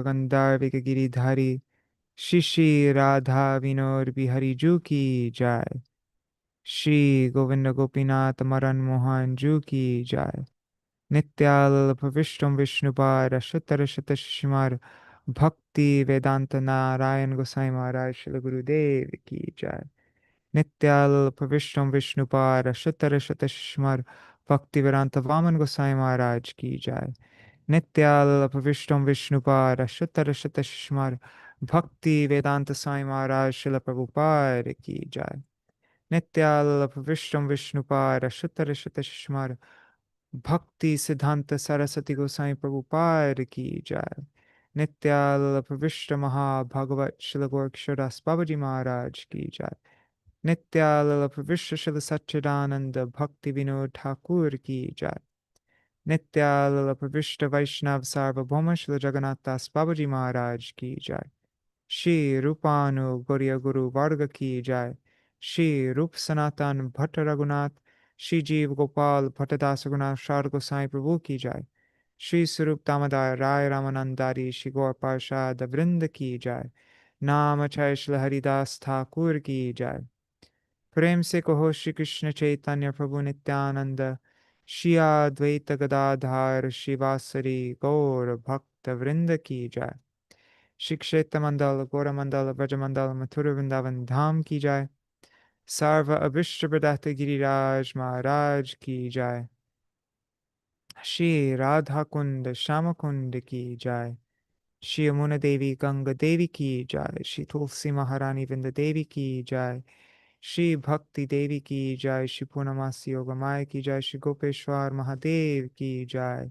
गंधार्विक गिरिधारी शिशि राधा विनोद बिहारी जू की जय। श्री गोविंद गोपीनाथ मदन मोहन जू की जय। नित्याल्प विष्णु विष्णुपाद अष्टोत्तर शतशिमार भक्ति वेदांत नारायण गोसाई महाराज श्री गुरुदेव की जय। नित्याल्प विष्णु विष्णुपाद अष्टोत्तर शतशिमार भक्ति वेदांत वामन गोसाई महाराज की जय। नित्याल्प विष्णु विष्णुपाद अष्टोत्तर शतशिमार भक्ति वेदांत साई महाराज श्रील प्रभुपाद की जय। नित्याल्प विष्णु विष्णुपाद अष्टोत्तर शतशिमार भक्ति सिद्धांत सरस्वती गोसाई प्रभुपाद की जय। नित्याल्प विष्णु महाभागवत श्रील गोरक्षदास बाबाजी महाराज की जय। नित्याल्प विश्व श्रील सच्चिदानंद भक्ति विनोद ठाकुर की जय। नित्याल्प विष्णु वैष्णव सार्वभौम श्री जगन्नाथ दास बाबाजी महाराज की जय। श्री रूपानु गौरिया गुरु वर्ग की जय। श्री रूप सनातन भट्ट रघुनाथ श्री जीव गोपाल भट्टदास रघुनाथ शार गोसाई प्रभु की जय। श्री स्वरूप दामोदर राय रामानंदारी श्री गौर पार्षद वृंद की जय। नाम अक्षय श्री हरिदास ठाकुर की जय। प्रेम से कहो श्री कृष्ण चैतन्य प्रभु नित्यानंद श्री अद्वैत गदाधार शिवासरी गौर भक्त वृंद की जय। श्री क्षेत्र मंडल गौर मंडल ब्रज मंडल मथुर वृंदावन धाम की जय। सर्व अभिष्ट प्रदात गिरिराज महाराज की जय। श्री राधा कुंड श्याम कुंड की जय। श्री यमुना देवी गंगा देवी की जय। श्री तुलसी महारानी वृंद देवी की जय। श्री भक्ति देवी की जय। श्री पूर्णमासी योगमाय की जय। श्री गोपेश्वर महादेव की जय।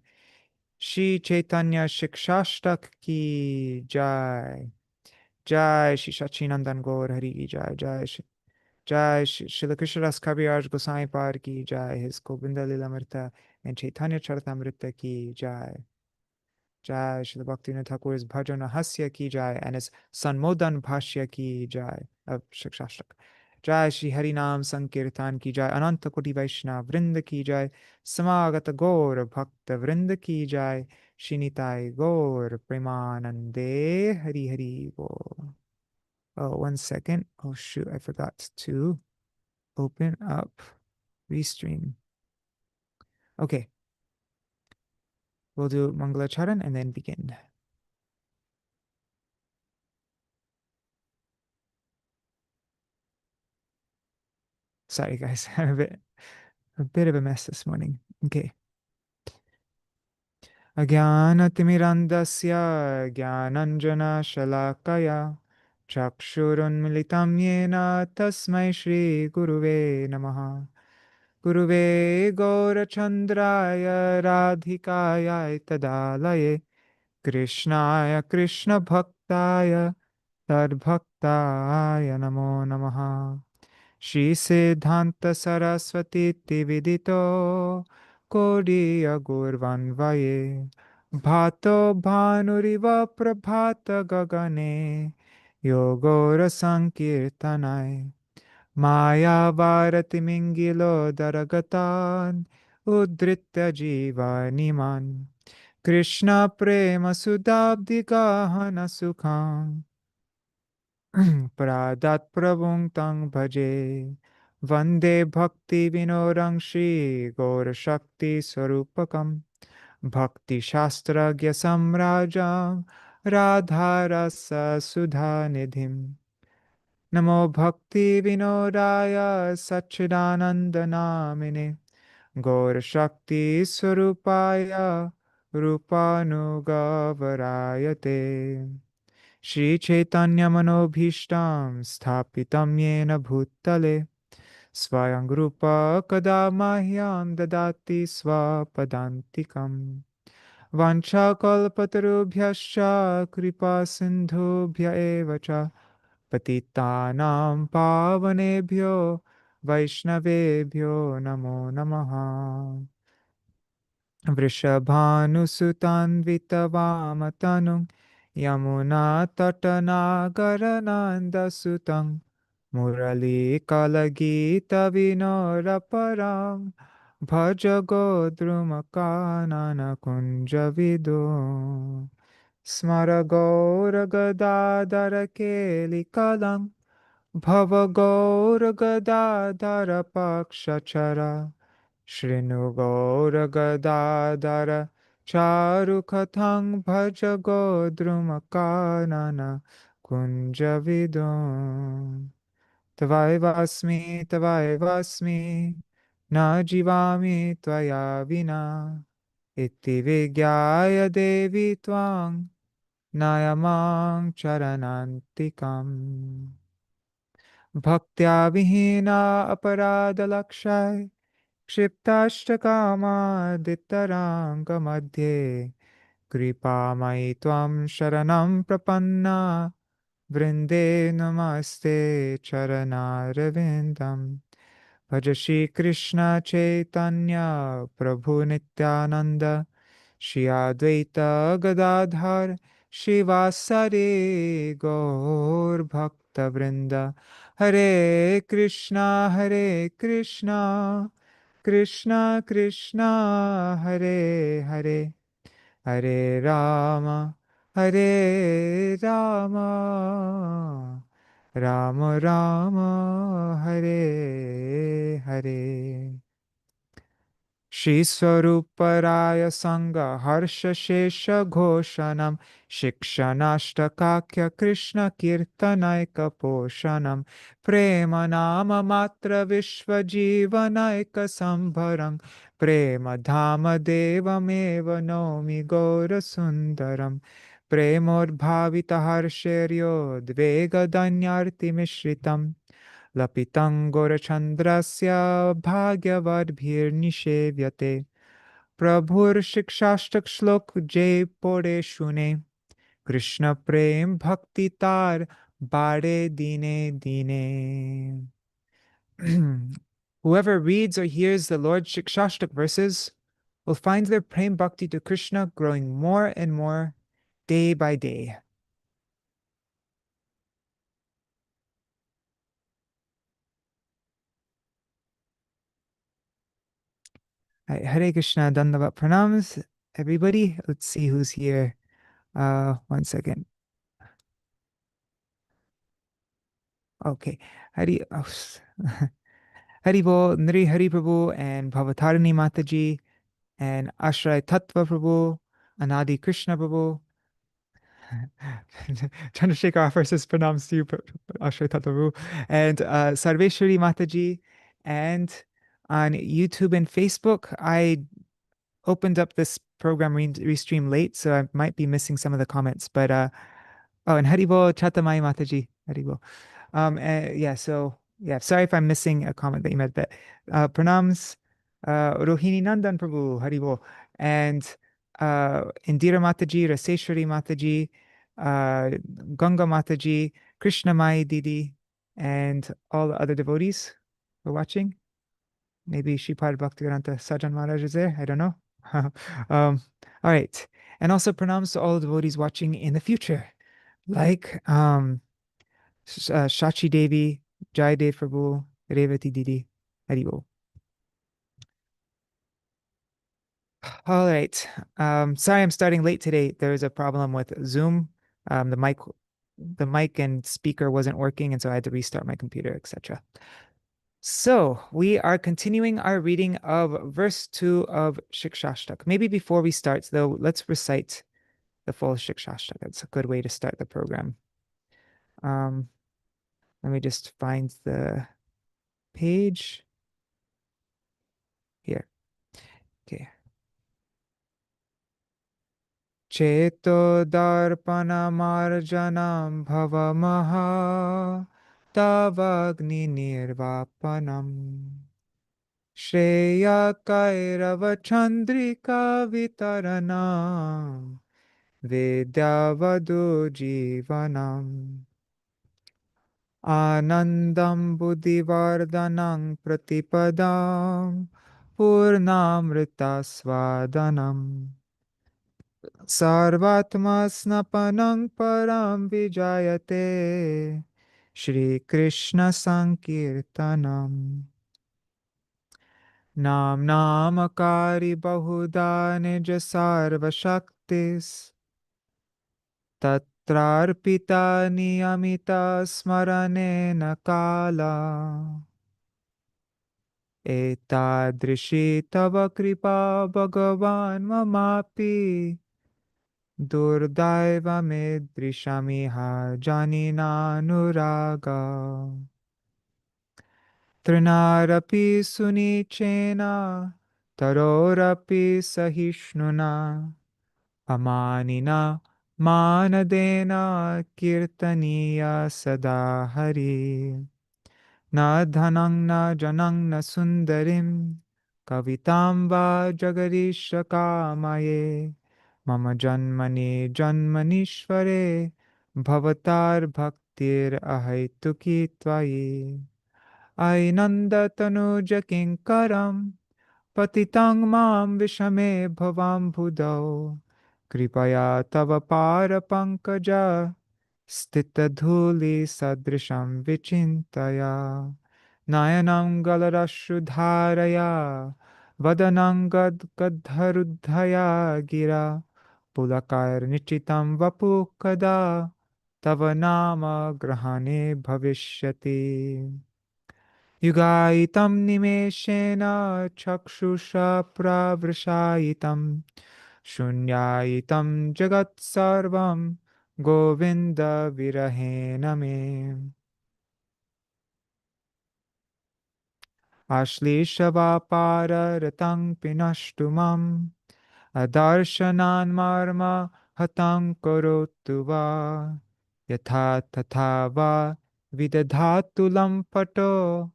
श्री चैतन्य शिक्षाष्टक की जय। जय श्री सच्चिनंदन गौर हरि की जय। जय श्री कृष्णदास कविराज गोसाई पार की जय। हिज गोविंद लीलामृत एंड चैतन्य चरितामृत की जय। जय श्री भक्तिविनोद ठाकुर इस भजन हास्य की जय एंड इस संमोदन भाष्य की जय अब शिक्षाष्टक। जय श्री हरि नाम संकीर्तन की जय। अनंत कोटि वैष्णव वृंद की जय। समागत गौर भक्त वृंद की जय। श्री निताय गौर प्रेमानंदे हरि हरि बोल। Oh, 1 second. Oh shoot, I forgot to open up Restream. Okay, we'll do Mangalacharan and then begin. Sorry guys, I'm a bit of a mess this morning. Okay. अज्ञानतिमिरन्धस्य ज्ञानञ्जनशलाकया चक्षुरुन्मिलितं येन तस्मै श्रीगुरुवे नमः। गुरुवे गौरचन्द्राय राधिकायै तदालये कृष्णाय कृष्णभक्ताय तद्भक्ताय नमो नमः। श्रीसिद्धान्तसरस्वतीति विदितो कोडियगुर्वन्वये भातो भानुरिव प्रभातगगने योगोरसङ्कीर्तनाय मायावारतिमिङ्गिलोदरगतान् उद्धृत्य जीवानिमान् कृष्णप्रेमसुधाब्धिगाहनसुखाम् प्रादात्प्रभुं तं भजे वन्दे भक्तिविनोदं श्रीगौरशक्तिस्वरूपकं भक्तिशास्त्रज्ञसम्राजं राधारससुधानिधिं नमो भक्तिविनोदाय सच्चिदानन्दनामिने गौरशक्तिस्वरूपाय रूपानुगवराय ते श्रीचैतन्यमनोभीष्टं स्थापितं येन भूतले स्वयं रूपा कदा मह्यं ददाति स्वपदान्तिकम् वाञ्छाकल्पतरुभ्यश्च कृपासिन्धुभ्य एव च पतितानां पावनेभ्यो वैष्णवेभ्यो नमो नमः। वृषभानुसुतान्वितवामतनुं यमुनातटनागरनन्दसुतं मुरलीकलगीतविनोदपरां भज गोद्रुमकाननकुञ्जविदो Smara Gaura Gadadhara Kelikalam Bhava Gaura Gadadhara Pakshachara Shrinu Gaura Gadadhara Charukathang Bhaja Godrumakanana Kunjavidom Tavai Vasmi Na Jivami Tvaya Vina Iti Vigyaya Devi Twang Nayamang Charanantikam Bhaktya Vihina Aparada Lakshai Kshiptastakama Dittaranga Madhye Kripamai Tvam Sharanam Prapanna Vrinde Namaste Charanarvindam Bhaja Shri Krishna Chaitanya Prabhu Nityananda Shri Advaita Gadadhar Shivasari Gaur Bhakta Vrinda Hare Krishna Krishna Krishna Hare Hare Hare Rama Hare Rama Rama Rama Hare Hare Shri Swaruparaya Sangha Harsha Shesha Ghoshanam Shikshanashtakakya Krishna Kirtanaika Poshanam Prema Nama Matra Vishva Jivanaika Sambharang Prema Dhama Devameva Nomi Gaura Sundaram Premodbhavita Harsheryo Dvega Danyarti Mishritam Lapitangorachandrasya bhagyavadbhirnishevyate Prabhur Shikshastak Shlok Jay Pore Shune Krishna Prem Bhakti Tar Bade Dine Dine. Whoever reads or hears the Lord Shikshastak verses will find their Prem Bhakti to Krishna growing more and more day by day. Hare Krishna, Dandavat Pranams, everybody. Let's see who's here. One second. Okay. Haribo, Nri Hari Prabhu, and Bhavatarani Mataji, and Ashray Tattva Prabhu, Anadi Krishna Prabhu. Chandrasekhar offers his pranams to you, Ashray Tattva Prabhu, and Sarveshwari Mataji. And on YouTube and Facebook, I opened up this program restream late, so I might be missing some of the comments. But oh, and Haribo Chatamai Mataji, Haribo. Yeah, so yeah, sorry if I'm missing a comment that you made, but pranams, Rohini Nandan Prabhu, Haribo, and Indira Mataji, Raseshwari Mataji, Ganga Mataji, Krishna Mai Didi, and all the other devotees who are watching. Maybe Shripad Bhaktivedanta Sajan Maharaj is there. I don't know. All right. And also pranams to all the devotees watching in the future, like Shachi Devi, Jai Dev Prabhu, Revati Didi, Haribo. All right. Sorry I'm starting late today. There was a problem with Zoom. The mic and speaker wasn't working, and so I had to restart my computer, etc. So we are continuing our reading of verse 2 of Shikshashtaka. Maybe before we start, though, let's recite the full Shikshashtaka. It's a good way to start the program. Let me just find the page here. Okay. Cheto darpana marjanam bhavamaha tavagni nirvapanam Shreya kairava chandrika vitaranam Vidyavadu jivanam Anandam buddhivardhanam pratipadam Purnamrita svadanam Sarvatma snapanam param vijayate Shri Krishna Sankirtanam Nam Namakari Bahuda Nija Sarva Shaktis tatrarpita niyamita smaranena kala. Etadrishi tava kripa bhagavan mamapi durdaiva medrishamiha janina nuraga. Trinarapi sunichena tarorapi sahishnuna amanina manadena kirtaniya sada hari. Na dhanang na janang na sundarim kavitam va jagarisha kamaye mama janmani janmanishvare bhavatar bhaktir ahaituki tvayi ainanda tanuja kinkaram patitang mam vishame bhavam budau kripaya tava para pankaja stita dhuli sadrisham vichintaya nayanam galarashudharaya vadanam gadharuddhaya gira pulakar nichitam vapu kada tava nama grahane bhavishyati yugaitam nimeshena chakshusha pravrshaitam shunyaitam jagat sarvam Govinda virahena me Ashlisha para ratang pinashtumam Adarshanan marma hatang korotu va Yatha tatha va vidadhatu lampato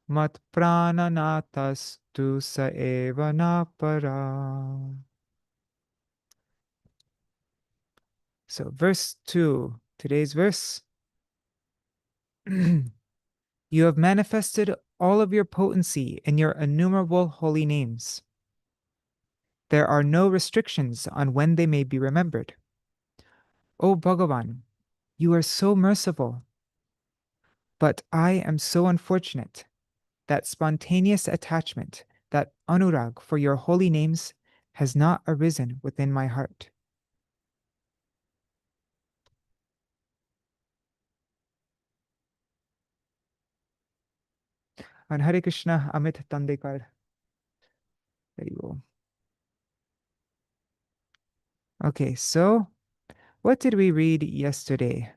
Mat prananatas sa eva na para. So verse 2, today's verse. You have manifested all of your potency in your innumerable holy names. There are no restrictions on when they may be remembered. O Bhagavan, you are so merciful, but I am so unfortunate. That spontaneous attachment, that anurag for your holy names has not arisen within my heart. And Hare Krishna, Amit Tandekar. There you go. Okay, so what did we read yesterday?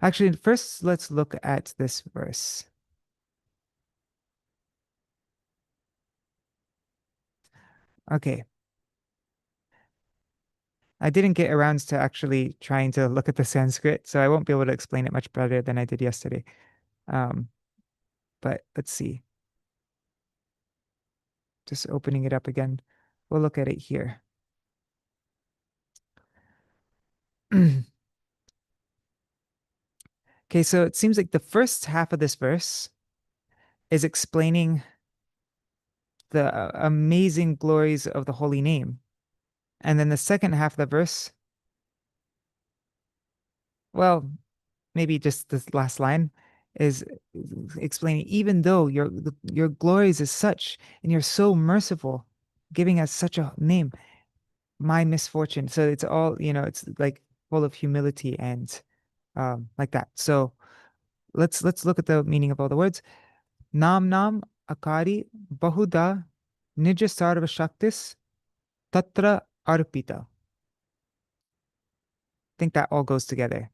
Actually, first let's look at this verse. Okay. I didn't get around to actually trying to look at the Sanskrit, so I won't be able to explain it much better than I did yesterday. But let's see. Just opening it up again. We'll look at it here. Okay, so it seems like the first half of this verse is explaining the amazing glories of the holy name. And then the second half of the verse, well, maybe just this last line is explaining even though your glories is such and you're so merciful, giving us such a name, my misfortune. So it's all, it's like full of humility and like that. So let's look at the meaning of all the words. Nam nam akari bahuda nija sarva shaktis tatra arpita. I think that all goes together.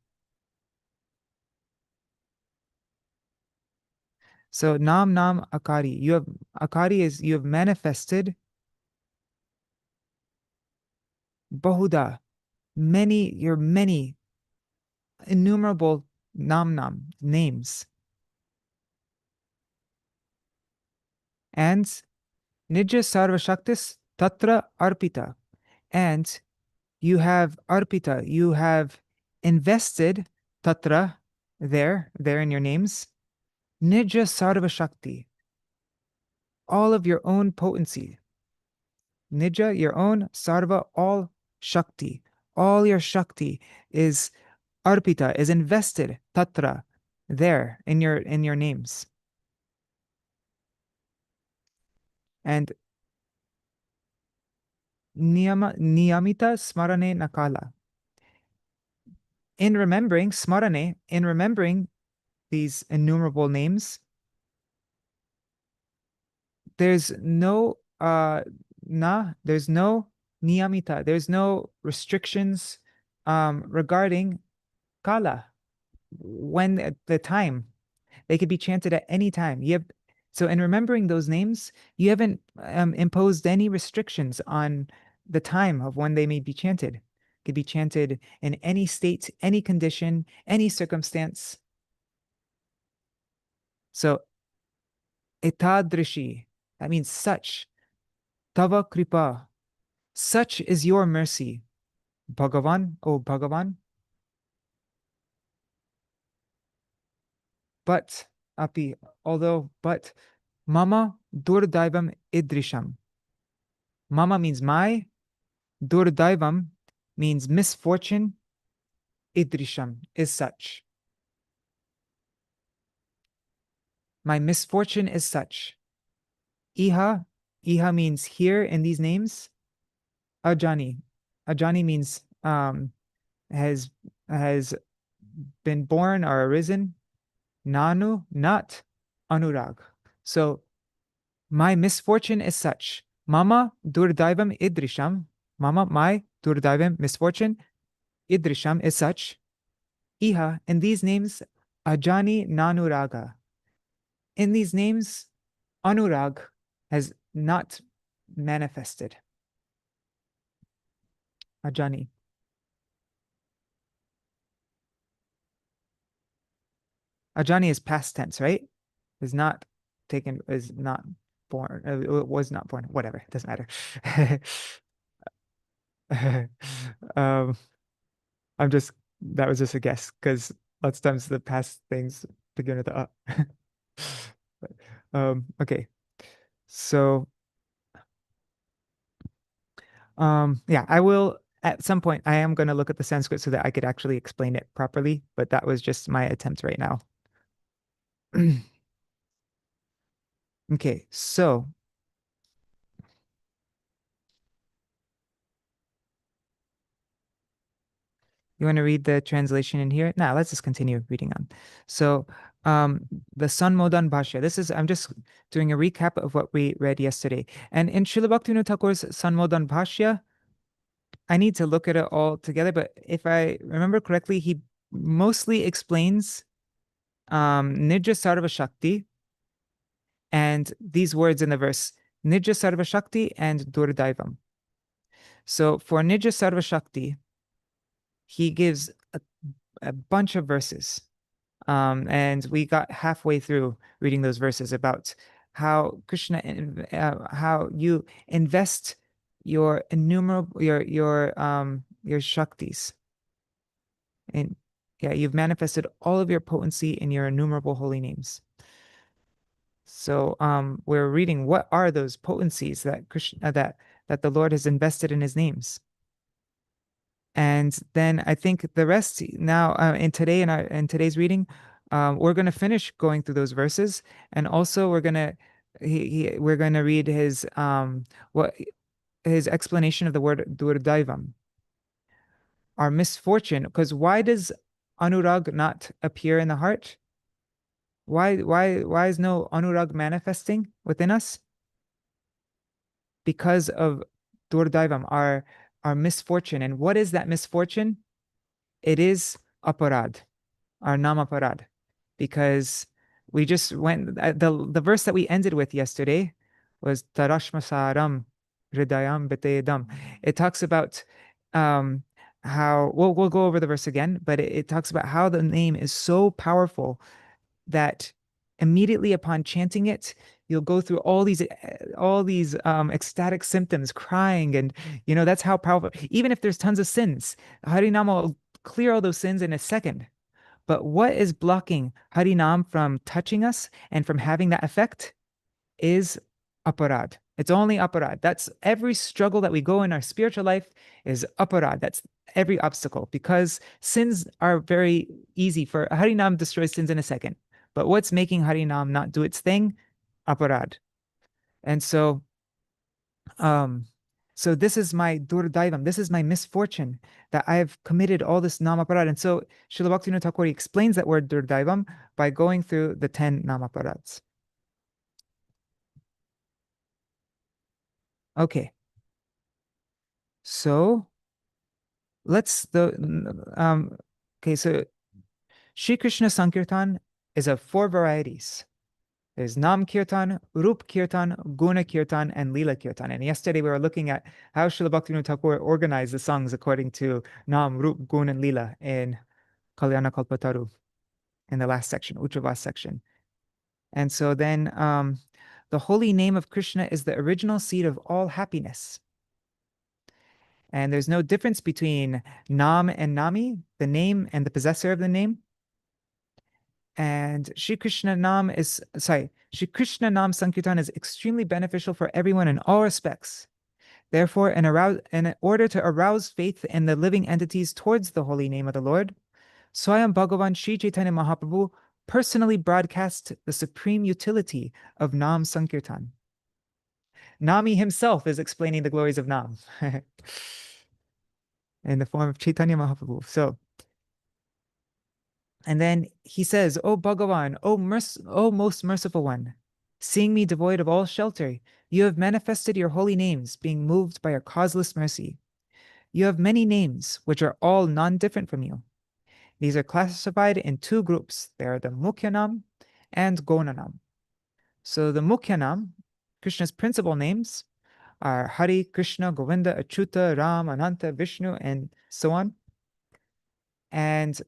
So nam nam akari, you have manifested bahuda, your many innumerable nam names, and nija sarva shaktis tatra arpita, and you have arpita, you have invested tatra there in your names, nija sarva shakti, all of your own potency. Nija, your own, sarva, all shakti. All your shakti is arpita, is invested, tatra, there in your names. And niyamita smarane nakala. In remembering smarane, in remembering these innumerable names, there's no there's no niyamita, there's no restrictions regarding kala, when at the time. They could be chanted at any time. So in remembering those names, you haven't imposed any restrictions on the time of when they may be chanted. It could be chanted in any state, any condition, any circumstance. So etadrishi, that means such. Tava kripa, such is your mercy. Bhagavan, oh Bhagavan. But, api, but, mama durdaivam idrisham. Mama means my, durdaivam means misfortune, idrisham is such. My misfortune is such. Iha, iha means here in these names. Ajani, ajani means has been born or arisen. Nanu, not anurag. So my misfortune is such. Mama durdaivam idrisham. Mama, my durdaivam, misfortune, idrisham is such. Iha, in these names, ajani nanuraga. In these names, anurag has not manifested. Ajani. Ajani is past tense, right? Is not born, was not born, whatever, it doesn't matter. um, that was just a guess because lots of times the past things begin with the up. Okay. So, yeah, I will at some point, I am going to look at the Sanskrit so that I could actually explain it properly, but that was just my attempt right now. Okay, so you want to read the translation in here? Now, let's just continue reading on. So, the Sanmodana-bhāṣya. I'm just doing a recap of what we read yesterday. And in Śrīla Bhaktivinoda Ṭhākura's Sanmodana-bhāṣya, I need to look at it all together, but if I remember correctly, he mostly explains Nija Sarva Shakti and these words in the verse, Nija Sarva Shakti and Durdaivam. So for Nija Sarva Shakti, he gives a bunch of verses. And we got halfway through reading those verses about how Krishna, how you invest your innumerable, your Shaktis. And yeah, you've manifested all of your potency in your innumerable holy names. So we're reading what are those potencies that Krishna that the Lord has invested in his names. And then I think the rest now in today's reading, we're going to finish going through those verses, and also we're going to read his his explanation of the word durdaivam, our misfortune. Because why does anurag not appear in the heart? Why is no anurag manifesting within us? Because of durdaivam, our misfortune. And what is that misfortune? It is aparad, our namaparad, because we just went the verse that we ended with yesterday was tarashmasaram hridayam betedam. It talks about how we'll go over the verse again, but it talks about how the name is so powerful that immediately upon chanting it, you'll go through all these ecstatic symptoms, crying, and that's how powerful. Even if there's tons of sins, Harinama will clear all those sins in a second. But what is blocking Harinam from touching us and from having that effect is aparad. It's only aparad. That's every struggle that we go in our spiritual life is aparad. That's every obstacle, because sins are very easy for Harinam destroys sins in a second. But what's making Harinam not do its thing? Aparad. And so So this is my durdaivam, this is my misfortune that I have committed all this namaparad. And so Śrīla Bhaktivinoda Ṭhākura explains that word durdaivam by going through the 10 namaparads. Okay. So okay, so Shri Krishna Sankirtan is of 4 varieties. There's Nam Kirtan, Rup Kirtan, Guna Kirtan, and Lila Kirtan. And yesterday we were looking at how Śrīla Bhaktivinoda Ṭhākura organized the songs according to Nam, Rup, Gun, and Lila in Kalyana Kalpataru in the last section, Uchavas section. And so then the holy name of Krishna is the original seed of all happiness. And there's no difference between Nam and Nami, the name and the possessor of the name. And Shri Krishna Nam Sankirtan is extremely beneficial for everyone in all respects. Therefore, in order to arouse faith in the living entities towards the holy name of the Lord, Swayam Bhagavan Sri Chaitanya Mahaprabhu personally broadcast the supreme utility of Nam Sankirtan. Nami himself is explaining the glories of Nam in the form of Chaitanya Mahaprabhu. So, and then he says, "O Bhagavan, O most merciful one, seeing me devoid of all shelter, you have manifested your holy names, being moved by your causeless mercy. You have many names, which are all non-different from you. These are classified in 2 groups. They are the Mukhyanam and Gonanam. So the Mukhyanam, Krishna's principal names, are Hari, Krishna, Govinda, Achyuta, Ram, Ananta, Vishnu, and so on. And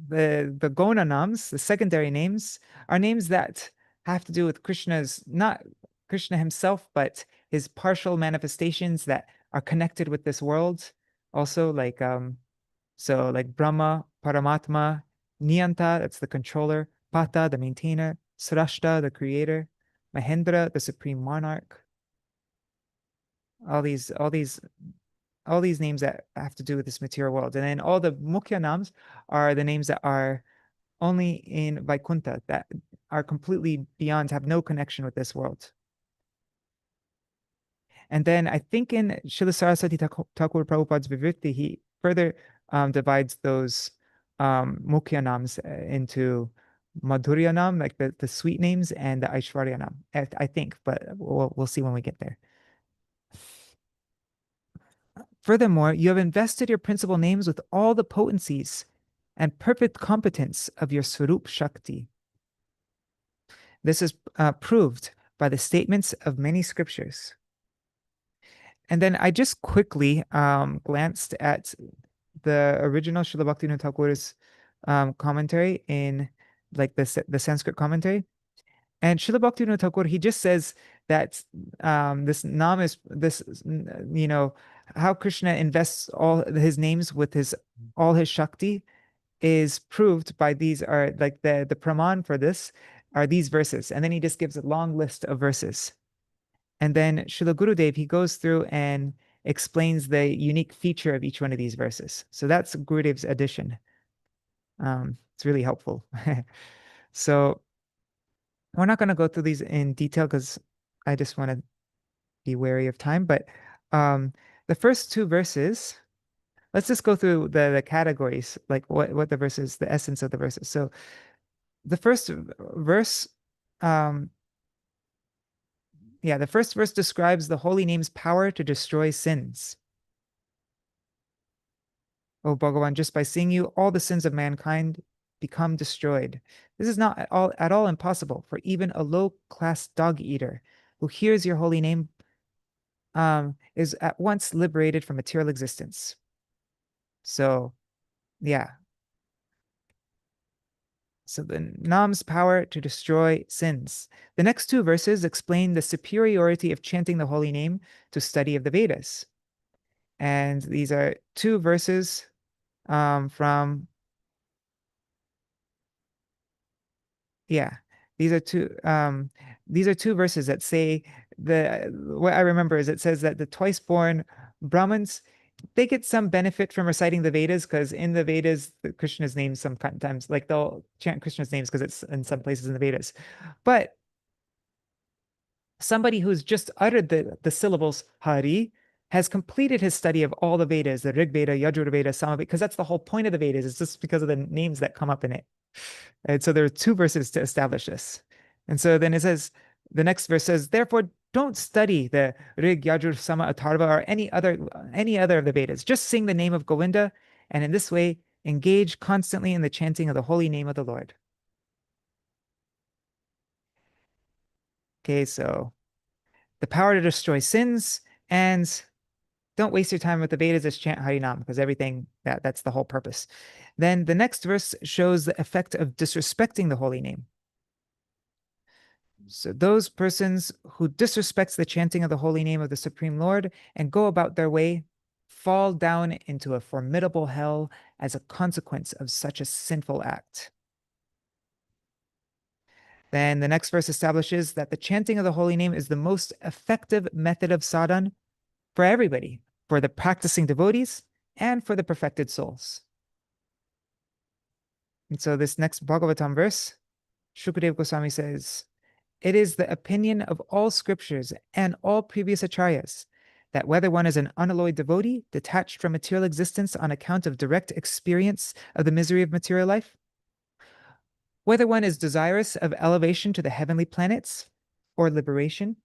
the Gonanams, the secondary names, are names that have to do with not Krishna himself, but his partial manifestations that are connected with this world. Also, like like Brahma, Paramatma, Niyanta, that's the controller, Pata, the maintainer, Srashta, the creator, Mahendra, the supreme monarch. All these names that have to do with this material world. And then all the Mukhya Nams are the names that are only in Vaikuntha, that are completely beyond, have no connection with this world. And then I think in Srila Saraswati Thakur Prabhupada's Vivritti, he further divides those Mukhya Nams into Madhurya Nam, like the sweet names, and the Aishwarya Nam, I think, but we'll see when we get there. Furthermore, you have invested your principal names with all the potencies and perfect competence of your Swarup Shakti. This is proved by the statements of many scriptures. And then I just quickly glanced at the original Śrīla Bhaktivinoda Ṭhākura's commentary in like the Sanskrit commentary. And Śrīla Bhaktivinoda Ṭhākura, he just says that this Nam is this, how Krishna invests all his names with all his Shakti is proved by these, are like the praman for this are these verses. And then he just gives a long list of verses. And then Srila Gurudev, he goes through and explains the unique feature of each one of these verses. So that's Gurudev's addition. It's really helpful. So we're not going to go through these in detail because I just want to be wary of time. But the first 2 verses, let's just go through the categories, like what the verses, the essence of the verses. So the first verse, the first verse describes the holy name's power to destroy sins. Oh Bhagavan, just by seeing you, all the sins of mankind become destroyed. This is not at all impossible for even a low-class dog eater who hears your holy name is at once liberated from material existence. So, yeah. So the Nam's power to destroy sins. The next 2 verses explain the superiority of chanting the holy name to study of the Vedas. And these are 2 verses from these are two verses that say what I remember is it says that the twice born Brahmins, they get some benefit from reciting the Vedas, because in the Vedas, Krishna's name sometimes, like they'll chant Krishna's names because it's in some places in the Vedas. But somebody who's just uttered the syllables Hari, has completed his study of all the Vedas, the Rig Veda, Yajur Veda, Samaveda, because that's the whole point of the Vedas. It's just because of the names that come up in it. And so there are two verses to establish this. And so then it says, the next verse says, therefore, don't study the Rig, Yajur, Sama, Atharva, or any other of the Vedas. Just sing the name of Govinda, and in this way, engage constantly in the chanting of the holy name of the Lord. Okay, so the power to destroy sins, and don't waste your time with the Vedas, just chant Harinam, because that's the whole purpose. Then the next verse shows the effect of disrespecting the holy name. So those persons who disrespects the chanting of the holy name of the Supreme Lord and go about their way fall down into a formidable hell as a consequence of such a sinful act. Then the next verse establishes that the chanting of the holy name is the most effective method of sadhana for everybody, for the practicing devotees and for the perfected souls. And so this next Bhagavatam verse, Shukadeva Goswami says, it is the opinion of all scriptures and all previous acharyas that whether one is an unalloyed devotee, detached from material existence on account of direct experience of the misery of material life, whether one is desirous of elevation to the heavenly planets or liberation,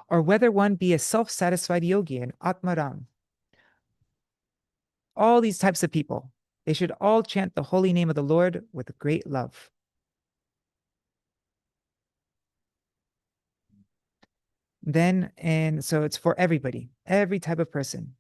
or whether one be a self-satisfied yogi in Atmaram, all these types of people, they should all chant the holy name of the Lord with great love. Then, and so it's for everybody, every type of person,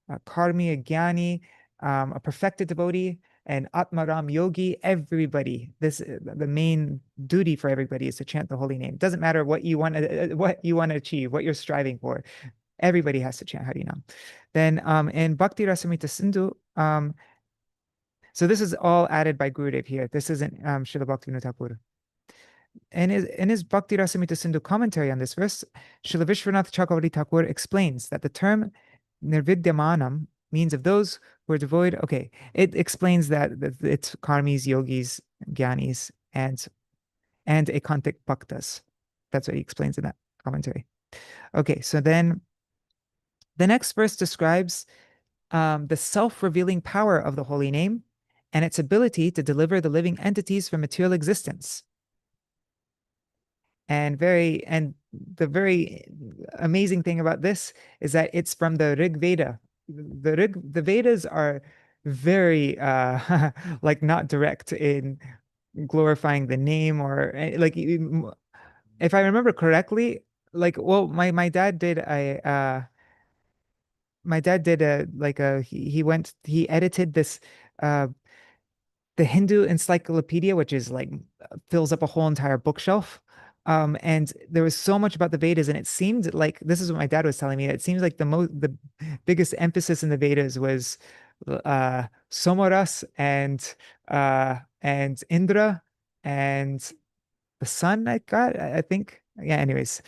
a karmi, a jnani, a perfected devotee, an atmaram yogi, everybody. The main duty for everybody is to chant the holy name. It doesn't matter what you want to achieve, what you're striving for. Everybody has to chant Harinam. Then in Bhakti Rasamrita Sindhu, so this is all added by Gurudev here. This isn't Śrīla Bhaktivinoda Ṭhākura. In his Bhakti Rasamrita Sindhu commentary on this verse, Śrīla Vishwanath Chakravarti Thakur explains that the term nirvidyamanam means of those who are devoid. Okay, it explains that it's karmis, yogis, jnanis, and ekantik bhaktas. That's what he explains in that commentary. Okay, so then the next verse describes the self-revealing power of the holy name and its ability to deliver the living entities from material existence. And the very amazing thing about this is that it's from the Rig Veda. The Vedas are very like not direct in glorifying the name, or like, if I remember correctly, like, well, my dad did a he edited this the Hindu encyclopedia, which is like fills up a whole entire bookshelf. And there was so much about the Vedas, and it seemed like, this is what my dad was telling me, it seems like the biggest emphasis in the Vedas was Somaras and Indra and the sun, I think. Yeah, anyways.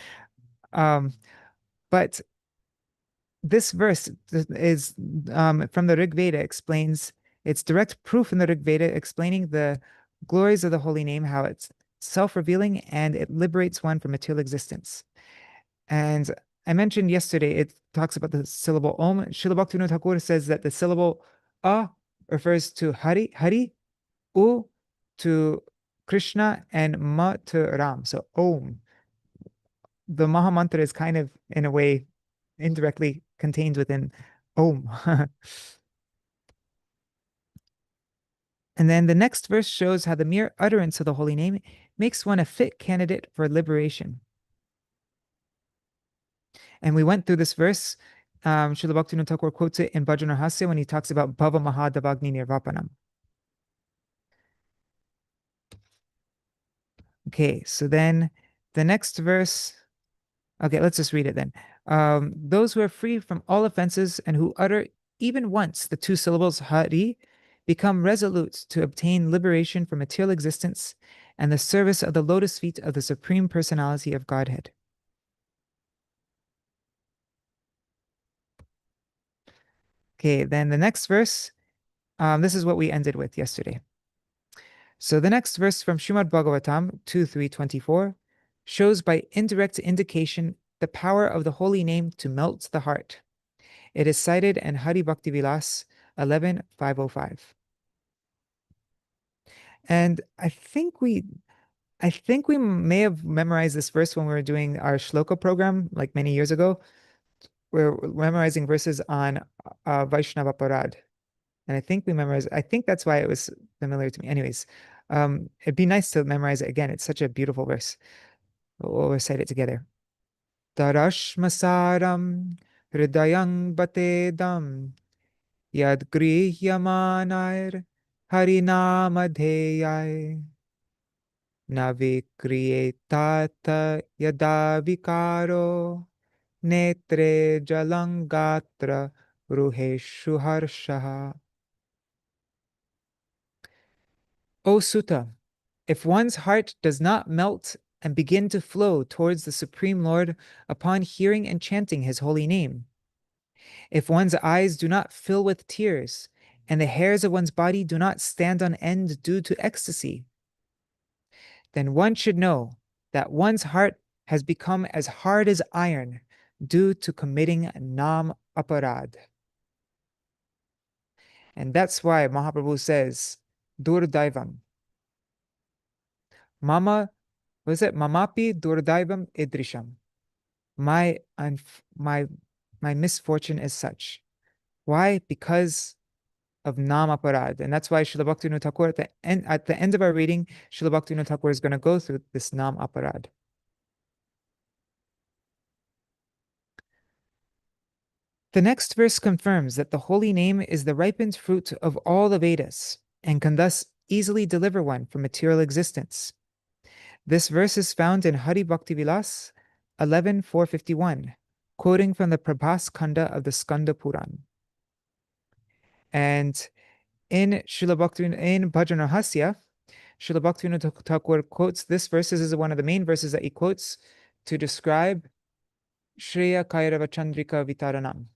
But this verse is from the Rig Veda, explains, it's direct proof in the Rig Veda explaining the glories of the holy name, how it's self-revealing and it liberates one from material existence. And I mentioned yesterday, it talks about the syllable Om. Śrīla Bhaktivinoda Ṭhākura says that the syllable A refers to Hari, U to Krishna, and Ma to Ram. So Om. The Maha Mantra is kind of, in a way, indirectly contained within Om. And then the next verse shows how the mere utterance of the holy name makes one a fit candidate for liberation. And we went through this verse. Śrīla Bhaktivinoda Ṭhākura quotes it in Bhajan Rahasya when he talks about Bhava Mahadavagni Nirvapanam. Okay, so then the next verse. Okay, let's just read it then. Those who are free from all offenses and who utter even once the two syllables Hari become resolute to obtain liberation from material existence and the service of the lotus feet of the Supreme Personality of Godhead. Okay, then the next verse, this is what we ended with yesterday. So the next verse from Srimad Bhagavatam 2.3.24 shows by indirect indication the power of the holy name to melt the heart. It is cited in Hari Bhakti Vilas 11.505. And I think we may have memorized this verse when we were doing our shloka program like many years ago. We're memorizing verses on Vaishnava Parad. And I think that's why it was familiar to me. Anyways, it'd be nice to memorize it again. It's such a beautiful verse. We'll recite it together. Tarashmasaram hridayang batedam yad grihyamanar harinamadheyai navikriyetata yada vikaro netre jalangatra ruheshu harshaha. O Sutta, if one's heart does not melt and begin to flow towards the Supreme Lord upon hearing and chanting his holy name, if one's eyes do not fill with tears and the hairs of one's body do not stand on end due to ecstasy, then one should know that one's heart has become as hard as iron due to committing nam aparad. And that's why Mahaprabhu says, Durdaivam. Mamapi Durdaivam idrisham. My misfortune is such. Why? Because of nam aparad. And that's why Śrīla Bhaktivinoda Ṭhākura at the end of our reading, Śrīla Bhaktivinoda Ṭhākura is going to go through this nam aparad. The next verse confirms that the holy name is the ripened fruit of all the Vedas and can thus easily deliver one from material existence. This verse is found in Hari Bhakti Vilas 11.451, quoting from the Prabhas Khanda of the Skanda Puran. And in Bhajan Rahasya, Śrīla Bhaktivinoda Ṭhākura quotes this verse. This is one of the main verses that he quotes to describe Shreya Kairava Chandrika Vitaranam.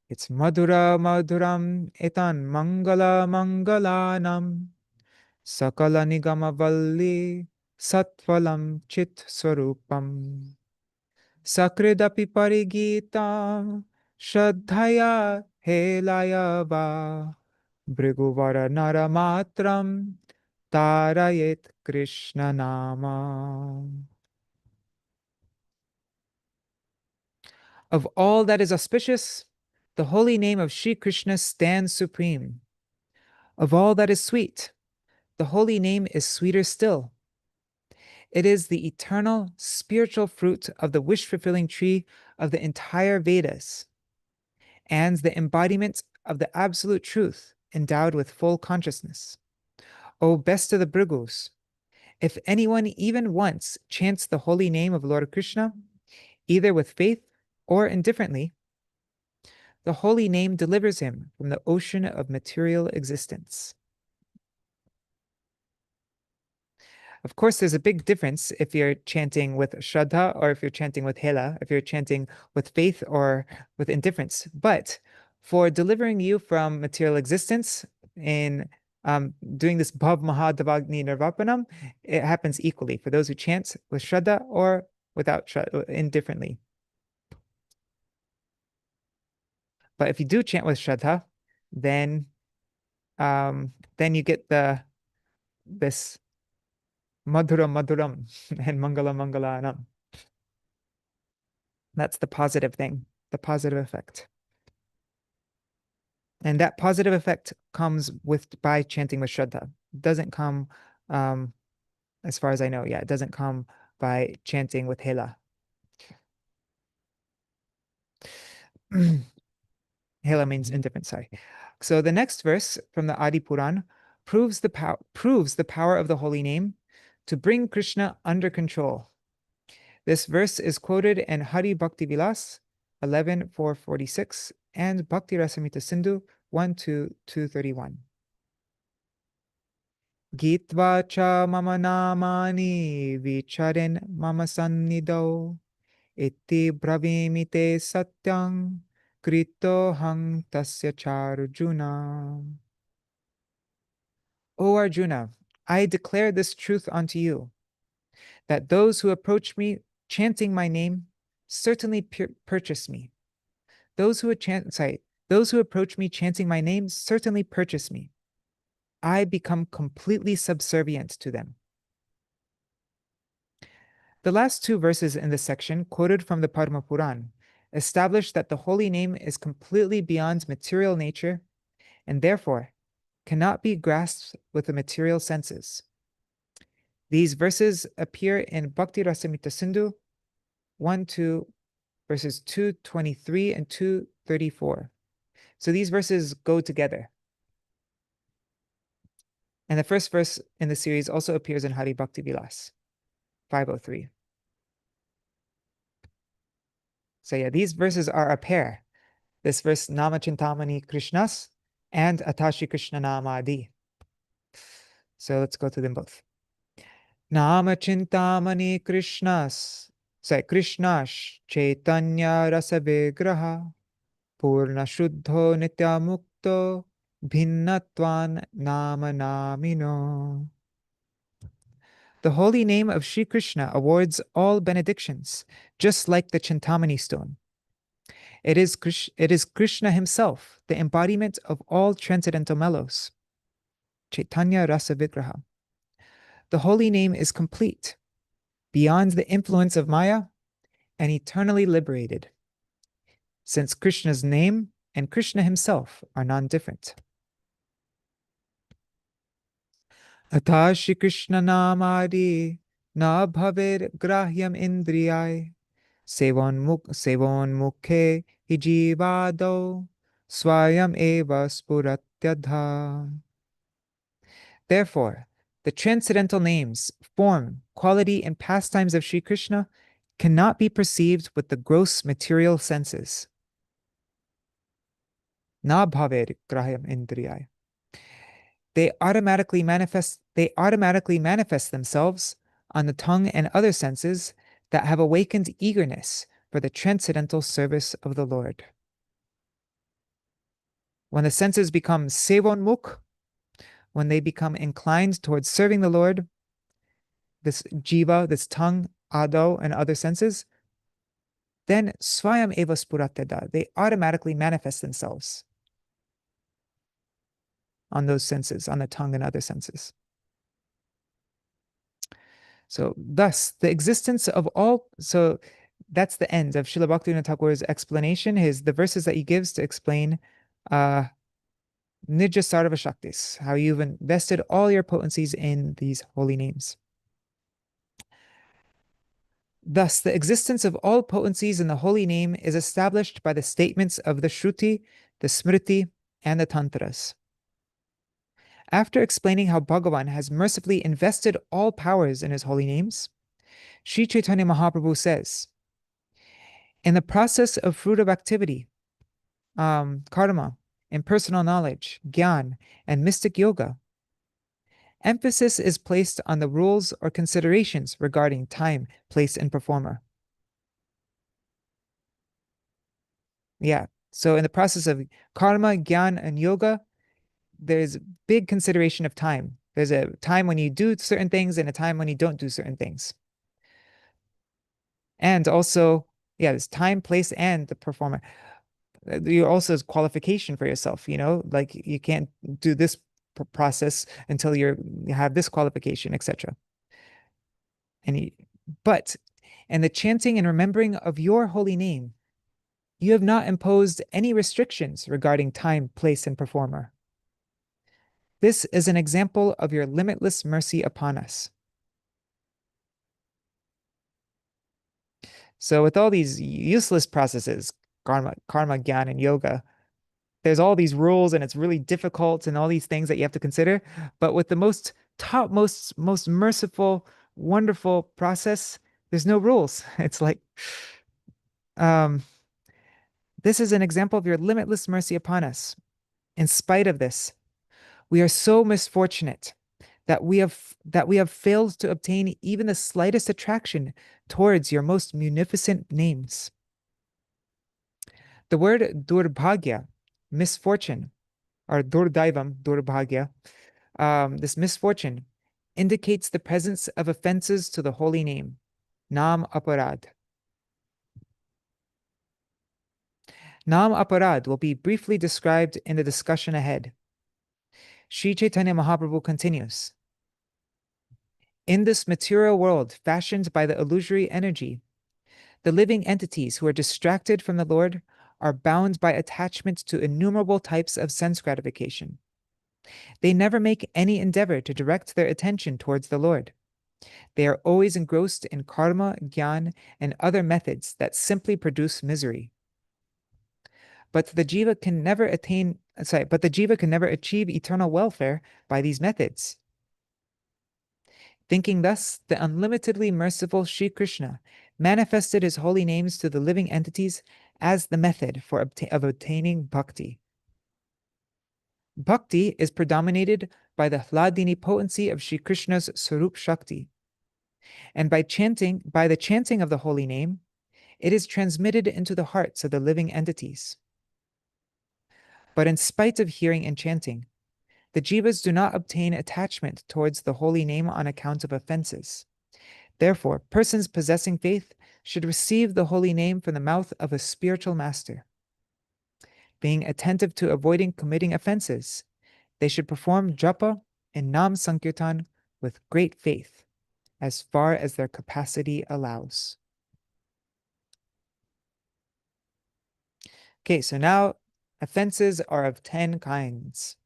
It's Madhura Madhuram Etan Mangala Mangalanam Sakala Nigama Valli Satvalam Chit Swarupam Sakridapi Parigita Shraddhaya Helaya Va Briguvara Naramatram Tarayet Krishna Nama. Of all that is auspicious, the holy name of Sri Krishna stands supreme. Of all that is sweet, the holy name is sweeter still. It is the eternal spiritual fruit of the wish-fulfilling tree of the entire Vedas, and the embodiment of the absolute truth endowed with full consciousness. O best of the Bhrigus, if anyone even once chants the holy name of Lord Krishna, either with faith or indifferently, the holy name delivers him from the ocean of material existence. Of course, there's a big difference if you're chanting with Shraddha or if you're chanting with Hela, if you're chanting with faith or with indifference. But for delivering you from material existence in doing this Bhav Mahadavagni Nirvapanam, it happens equally for those who chant with Shraddha or without indifferently. But if you do chant with Shraddha, then you get this Madhuram Madhuram and Mangala Mangalanam. That's the positive thing, the positive effect. And that positive effect comes by chanting with Shraddha. It doesn't come, as far as I know, it doesn't come by chanting with Hela. Hela means indifferent, sorry. So the next verse from the Adi Puran proves the power of the holy name to bring Krishna under control. This verse is quoted in Hari Bhakti Vilas 11.446 and Bhakti Rasamrita Sindhu 1.2.231. Gitva cha mama namani vicharen mama sannido iti bravimite satyang krito hang tasya charjuna. O Arjuna, I declare this truth unto you, that those who approach me chanting my name certainly purchase me. Those who approach me chanting my name certainly purchase me. I become completely subservient to them. The last two verses in this section, quoted from the Padma Puran, establish that the holy name is completely beyond material nature and therefore cannot be grasped with the material senses. These verses appear in Bhakti Rasamrita Sindhu 1-2, verses 223 and 234. So these verses go together. And the first verse in the series also appears in Hari Bhakti Vilas 503. So yeah, these verses are a pair. This verse, Nama Chintamani Krishnas and Atashi Krishna Namadi. So let's go through them both. Nama Chintamani Krishnas Chaitanya Rasa Vigraha Purna Shuddho Nitya Mukto Bhinnatvan Nama Namino. The holy name of Sri Krishna awards all benedictions, just like the Chintamani stone. It is Krishna himself, the embodiment of all transcendental mellows. Chaitanya Rasa Vigraha. The holy name is complete, beyond the influence of Maya, and eternally liberated, since Krishna's name and Krishna himself are non-different. Atashi Krishna Namadi na bhavir grahyam indriyai sevon mukhe hijivado swayam eva spuratyadha. Therefore, the transcendental names, form, quality, and pastimes of Sri Krishna cannot be perceived with the gross material senses. Na bhaver grahyam indriyai. They automatically manifest themselves on the tongue and other senses that have awakened eagerness for the transcendental service of the Lord. When the senses become sevonmukh, when they become inclined towards serving the Lord, this jiva, this tongue, ado, and other senses, then swayam eva spuratyada, they automatically manifest themselves on those senses, on the tongue and other senses. So thus, the existence of all, so that's the end of Śrīla Bhaktivinoda Ṭhākura's explanation, the verses that he gives to explain Nija Sarva Shaktis, how you've invested all your potencies in these holy names. Thus, the existence of all potencies in the holy name is established by the statements of the Shruti, the Smriti, and the Tantras. After explaining how Bhagavan has mercifully invested all powers in his holy names, Sri Chaitanya Mahaprabhu says, in the process of fruitive activity, karma, and personal knowledge, gyan, and mystic yoga, emphasis is placed on the rules or considerations regarding time, place, and performer. Yeah, so in the process of karma, gyan, and yoga, there's big consideration of time. There's a time when you do certain things and a time when you don't do certain things. And also, yeah, there's time, place, and the performer. You also has qualification for yourself, like you can't do this process until you have this qualification, etc. But in the chanting and remembering of your holy name, you have not imposed any restrictions regarding time, place, and performer. This is an example of your limitless mercy upon us. So with all these useless processes, karma, gyan, and yoga, there's all these rules and it's really difficult and all these things that you have to consider. But with the most merciful, wonderful process, there's no rules. It's like, this is an example of your limitless mercy upon us. In spite of this, we are so misfortunate that we have failed to obtain even the slightest attraction towards your most munificent names. The word durbhagya, misfortune, or durdaivam, durbhagya, this misfortune indicates the presence of offenses to the holy name. Nam aparad. Nam aparad will be briefly described in the discussion ahead. Sri Chaitanya Mahaprabhu continues. In this material world fashioned by the illusory energy, the living entities who are distracted from the Lord are bound by attachment to innumerable types of sense gratification. They never make any endeavor to direct their attention towards the Lord. They are always engrossed in karma, jnana, and other methods that simply produce misery. But the jiva can never achieve eternal welfare by these methods. Thinking thus, the unlimitedly merciful Sri Krishna manifested his holy names to the living entities as the method of obtaining bhakti. Bhakti is predominated by the hladini potency of Sri Krishna's Sarup Shakti. And by the chanting of the holy name, it is transmitted into the hearts of the living entities. But in spite of hearing and chanting, the jivas do not obtain attachment towards the holy name on account of offenses. Therefore, persons possessing faith should receive the holy name from the mouth of a spiritual master. Being attentive to avoiding committing offenses, they should perform japa and nam sankirtan with great faith, as far as their capacity allows. Okay, so now offenses are of 10 kinds.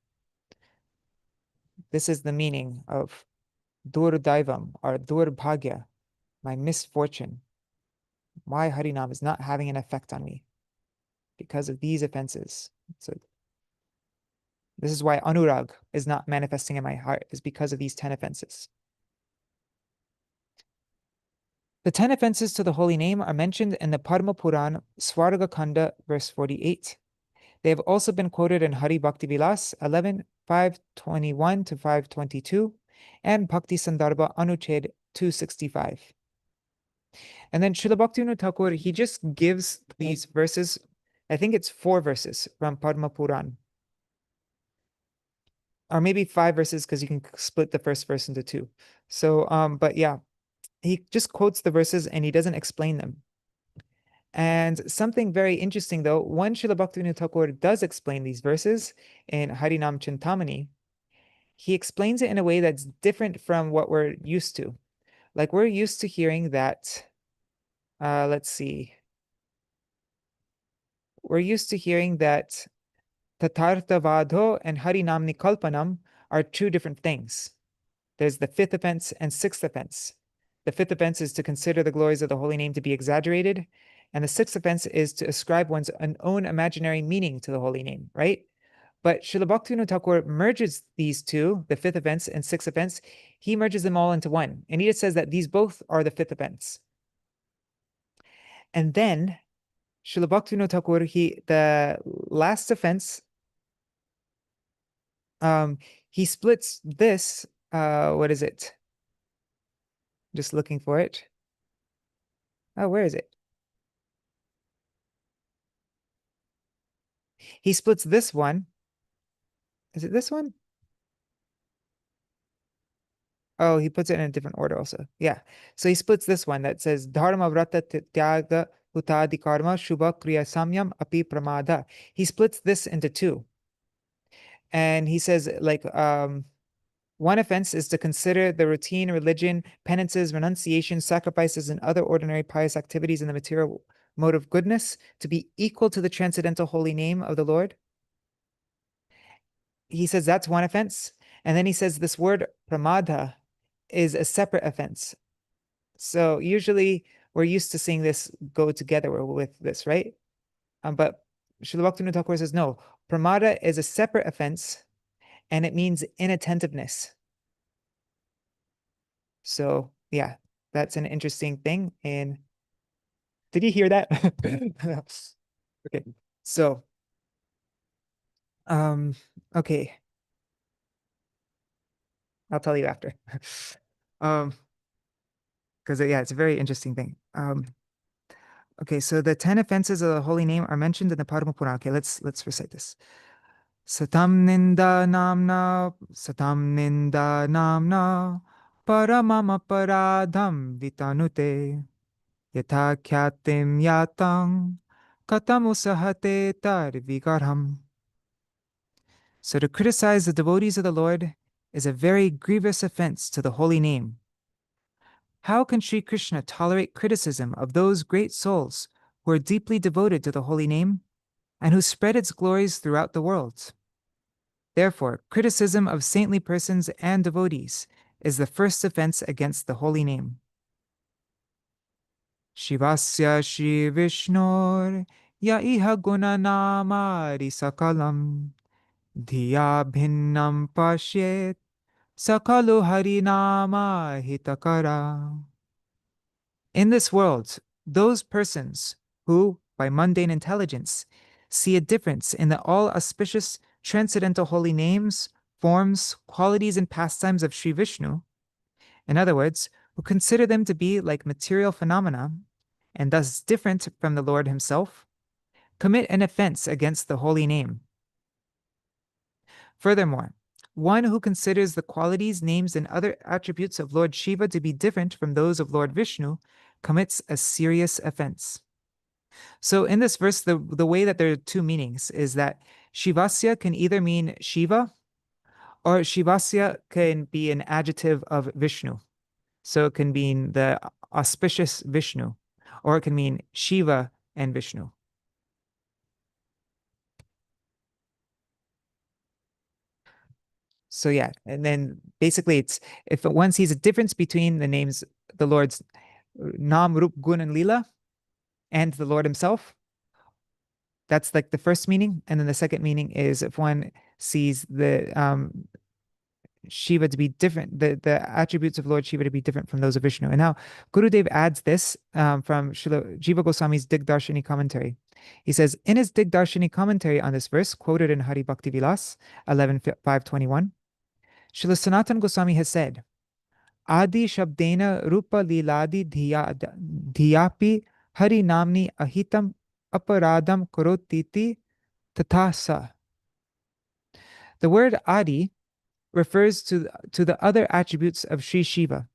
This is the meaning of durdaivam, or durbhagya, my misfortune. My Harinam is not having an effect on me because of these offenses. So this is why anurag is not manifesting in my heart, is because of these 10 offenses. The 10 offenses to the holy name are mentioned in the Padma Puran, Swarga Kanda, verse 48. They have also been quoted in Hari Bhakti Vilas 11, 521 to 522, and Bhakti Sandarbha Anuched 265. And then Śrīla Bhaktivinoda Ṭhākura, he just gives these verses, I think it's 4 verses from Padma Puran. Or maybe 5 verses, because you can split the first verse into 2. So, but yeah, he just quotes the verses and he doesn't explain them. And something very interesting, though, when Śrīla Bhaktivinoda Ṭhākura does explain these verses in Harinam Chintamani, he explains it in a way that's different from what we're used to. Like, we're used to hearing that, let's see. We're used to hearing that Tatartha and Harinam Nikalpanam are 2 different things. There's the 5th offense and 6th offense. The 5th offense is to consider the glories of the holy name to be exaggerated, and the 6th offense is to ascribe one's own imaginary meaning to the holy name, right? But Śrīla Bhaktivinoda Ṭhākura merges these 2, the 5th offense and 6th offense, he merges them all into one. And he just says that these both are the 5th offense. And then Śrīla Bhaktivinoda Ṭhākura, the last offense, he splits this, what is it? Just looking for it. Oh, where is it? He splits this one. Is it this one? Oh, he puts it in a different order also. Yeah. So he splits this one that says Dharma Vrata Tyaga Hutadi Karma Shubha Kriya Samyam Api Pramada. He splits this into 2. And he says, like, one offense is to consider the routine, religion, penances, renunciation, sacrifices, and other ordinary pious activities in the material mode of goodness to be equal to the transcendental holy name of the Lord. He says that's one offense. And then he says this word pramada is a separate offense. So usually we're used to seeing this go together with this, right? But Śrīla Bhaktivinoda Ṭhākura says, no, pramada is a separate offense, and it means inattentiveness. So yeah, that's an interesting thing. And did you hear that? Okay, so okay, I'll tell you after. Because yeah, it's a very interesting thing. Okay, so the 10 offenses of the holy name are mentioned in the Padma Purana. Okay, let's recite this. Satam ninda namna paramam aparadham vitanute yatha kyatim yatang katamusahate tar vigarham. So to criticize the devotees of the Lord is a very grievous offense to the holy name. How can Sri Krishna tolerate criticism of those great souls who are deeply devoted to the holy name and who spread its glories throughout the world? Therefore, criticism of saintly persons and devotees is the first offense against the holy name. Shivasya Shri Vishnor ya iha gunanamari sakalam dhiya bhinnam pashyet sakalu harinama hitakara. In this world, those persons who, by mundane intelligence, see a difference in the all-auspicious transcendental holy names, forms, qualities, and pastimes of Sri Vishnu, in other words, who consider them to be like material phenomena, and thus different from the Lord himself, commit an offense against the holy name. Furthermore, one who considers the qualities, names, and other attributes of Lord Shiva to be different from those of Lord Vishnu commits a serious offense. So in this verse, the way that there are two meanings is that Shivasya can either mean Shiva, or Shivasya can be an adjective of Vishnu. So it can mean the auspicious Vishnu, or it can mean Shiva and Vishnu. So yeah, and then basically it's if one sees a difference between the names, the Lord's Nam, Rup, Gun, and Lila, and the Lord himself, that's like the first meaning. And then the second meaning is if one sees the Shiva to be different, the attributes of Lord Shiva to be different from those of Vishnu. And now Gurudev adds this from Srila Jiva Goswami's Digdarshini commentary. He says, in his Digdarshini commentary on this verse, quoted in Hari Bhakti Vilas 11.521, Srila Sanatana Goswami has said, Adi Shabdena Rupa Liladi Dhiyapi Hari Namni Ahitam Aparadam Korotiti Tathasa. The word Adi refers to the other attributes of Sri Shiva,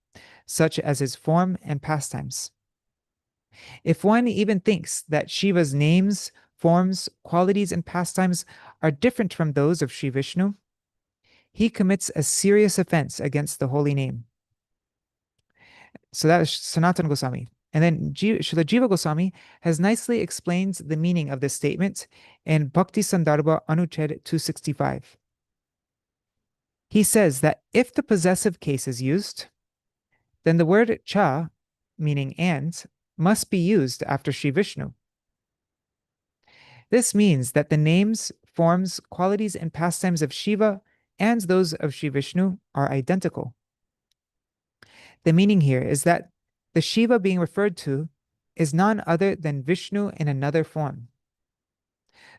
such as his form and pastimes. If one even thinks that Shiva's names, forms, qualities, and pastimes are different from those of Sri Vishnu, he commits a serious offense against the holy name. So that is Sanatana Goswami. And then Srila Jiva Goswami has nicely explained the meaning of this statement in Bhakti Sandarbha Anuched 265. He says that if the possessive case is used, then the word cha, meaning and, must be used after Sri Vishnu. This means that the names, forms, qualities, and pastimes of Shiva and those of Sri Vishnu are identical. The meaning here is that the Shiva being referred to is none other than Vishnu in another form.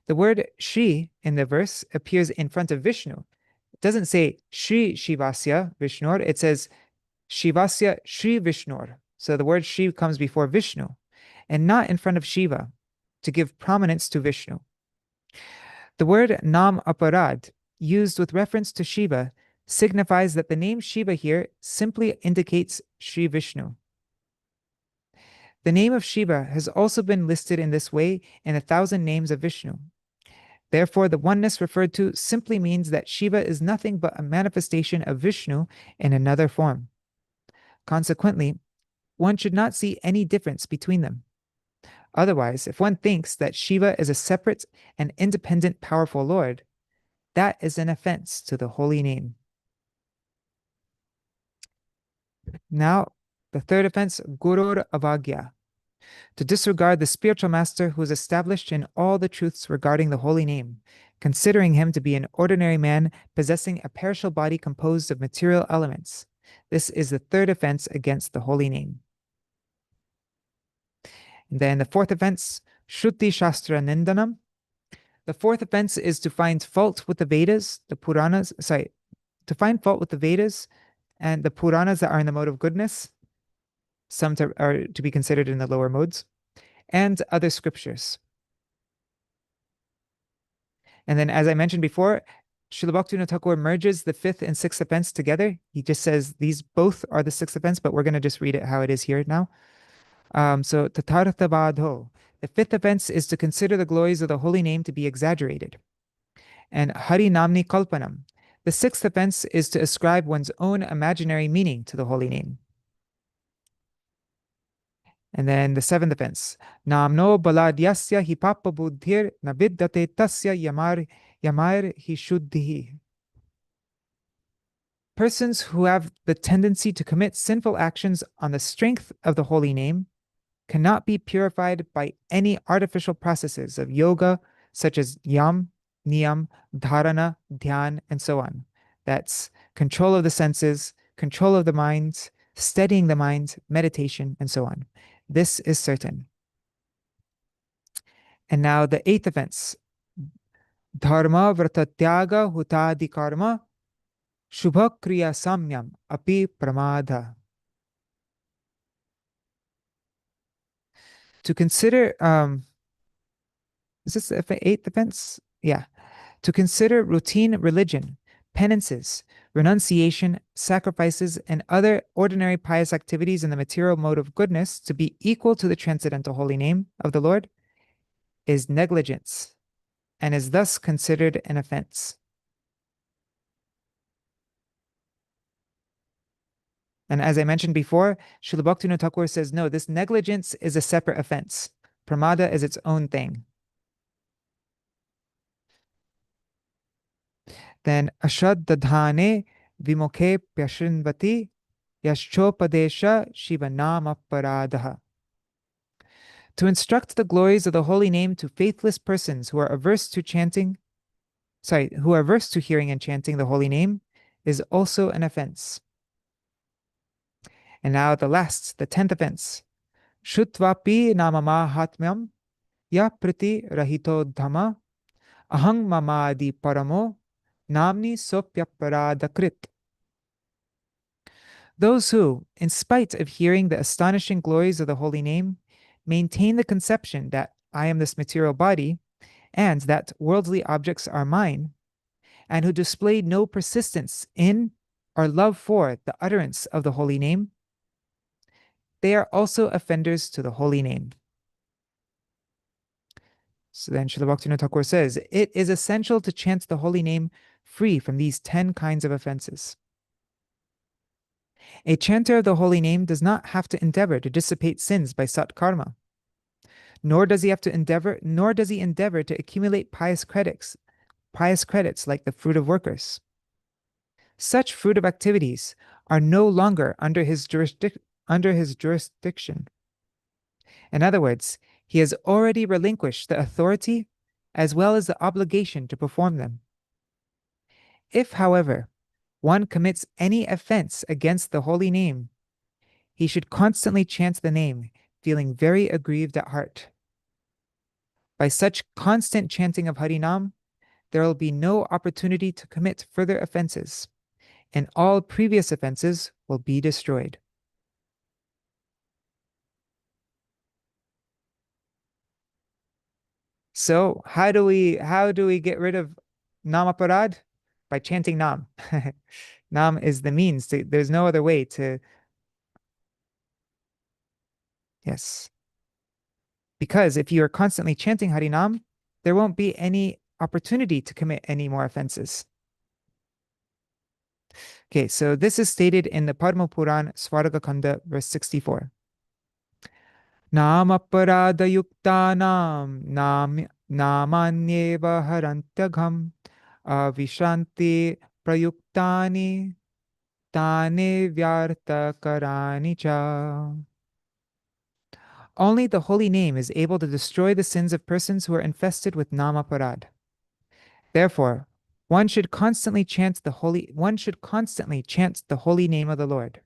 The word Shri in the verse appears in front of Vishnu. It doesn't say Shri Shivasya Vishnur, it says Shivasya Shri Vishnur. So the word Shri comes before Vishnu and not in front of Shiva to give prominence to Vishnu. The word Nam Aparad, used with reference to Shiva, signifies that the name Shiva here simply indicates Shri Vishnu. The name of Shiva has also been listed in this way in 1,000 names of Vishnu. Therefore, the oneness referred to simply means that Shiva is nothing but a manifestation of Vishnu in another form. Consequently, one should not see any difference between them. Otherwise, if one thinks that Shiva is a separate and independent powerful Lord, that is an offense to the holy name. Now, the third offense, Gurur Avagya, to disregard the spiritual master who is established in all the truths regarding the holy name, considering him to be an ordinary man possessing a perishable body composed of material elements. This is the third offense against the holy name. And then the fourth offense, Shruti Shastra Nindanam. The fourth offense is to find fault with the Vedas, to find fault with the Vedas and the Puranas that are in the mode of goodness, some are to be considered in the lower modes, and other scriptures. And then, as I mentioned before, Śrīla Bhaktivinoda Ṭhākura merges the fifth and sixth offense together. He just says these both are the sixth offense, but we're going to just read it how it is here now. So, tatartha badho. The fifth offense is to consider the glories of the holy name to be exaggerated. And hari namni kalpanam. The sixth offense is to ascribe one's own imaginary meaning to the holy name. And then the seventh offense, namno baladyasya hipapa buddhir naviddate tasya yamar hishuddhihi. Persons who have the tendency to commit sinful actions on the strength of the holy name cannot be purified by any artificial processes of yoga, such as yam, niyam, dharana, dhyan, and so on. That's control of the senses, control of the mind, steadying the mind, meditation, and so on. This is certain. And now the eighth offense. Dharma vratatyaga hutadi karma shubha kriya samyam api pramada. To consider, is this the eighth offense? Yeah. To consider routine religion, penances, renunciation, sacrifices, and other ordinary pious activities in the material mode of goodness to be equal to the transcendental holy name of the Lord is negligence and is thus considered an offense. And as I mentioned before, Śrīla Bhaktivinoda Ṭhākura says, no, this negligence is a separate offense. Pramada is its own thing. Then ashraddhane vimokhe pyashinvati yaschopadesha shivanama paradaha. To instruct the glories of the holy name to faithless persons who are averse to hearing and chanting the holy name is also an offense. And now the 10th offense. Shutvapi namamahatmyam ya priti rahito dhamma ahang mamadi paramo namni sopyaparadakrit. Those who, in spite of hearing the astonishing glories of the holy name, maintain the conception that I am this material body and that worldly objects are mine, and who display no persistence in or love for the utterance of the holy name, they are also offenders to the holy name. So then Śrīla Bhaktivinoda Ṭhākura says, it is essential to chant the holy name free from these 10 kinds of offenses. A chanter of the holy name does not have to endeavor to dissipate sins by sat karma, nor does he endeavor to accumulate pious credits like the fruit of workers. Such fruit of activities are no longer under his jurisdiction. In other words, he has already relinquished the authority as well as the obligation to perform them. If, however, one commits any offense against the holy name, he should constantly chant the name, feeling very aggrieved at heart. By such constant chanting of Harinam, there will be no opportunity to commit further offenses, and all previous offenses will be destroyed. So how do we get rid of namaparad? By chanting nam. Nam is the means. There's no other way to. Yes. Because if you are constantly chanting Harinam, there won't be any opportunity to commit any more offenses. Okay, so this is stated in the Padma Puran, Svarga Kanda, verse 64. Namaparada yuktanam namanyeva harantagham avishanti prayuktani tane vyarta karani cha. Only the holy name is able to destroy the sins of persons who are infested with namaparad. Therefore, one should constantly chant the holy name of the Lord.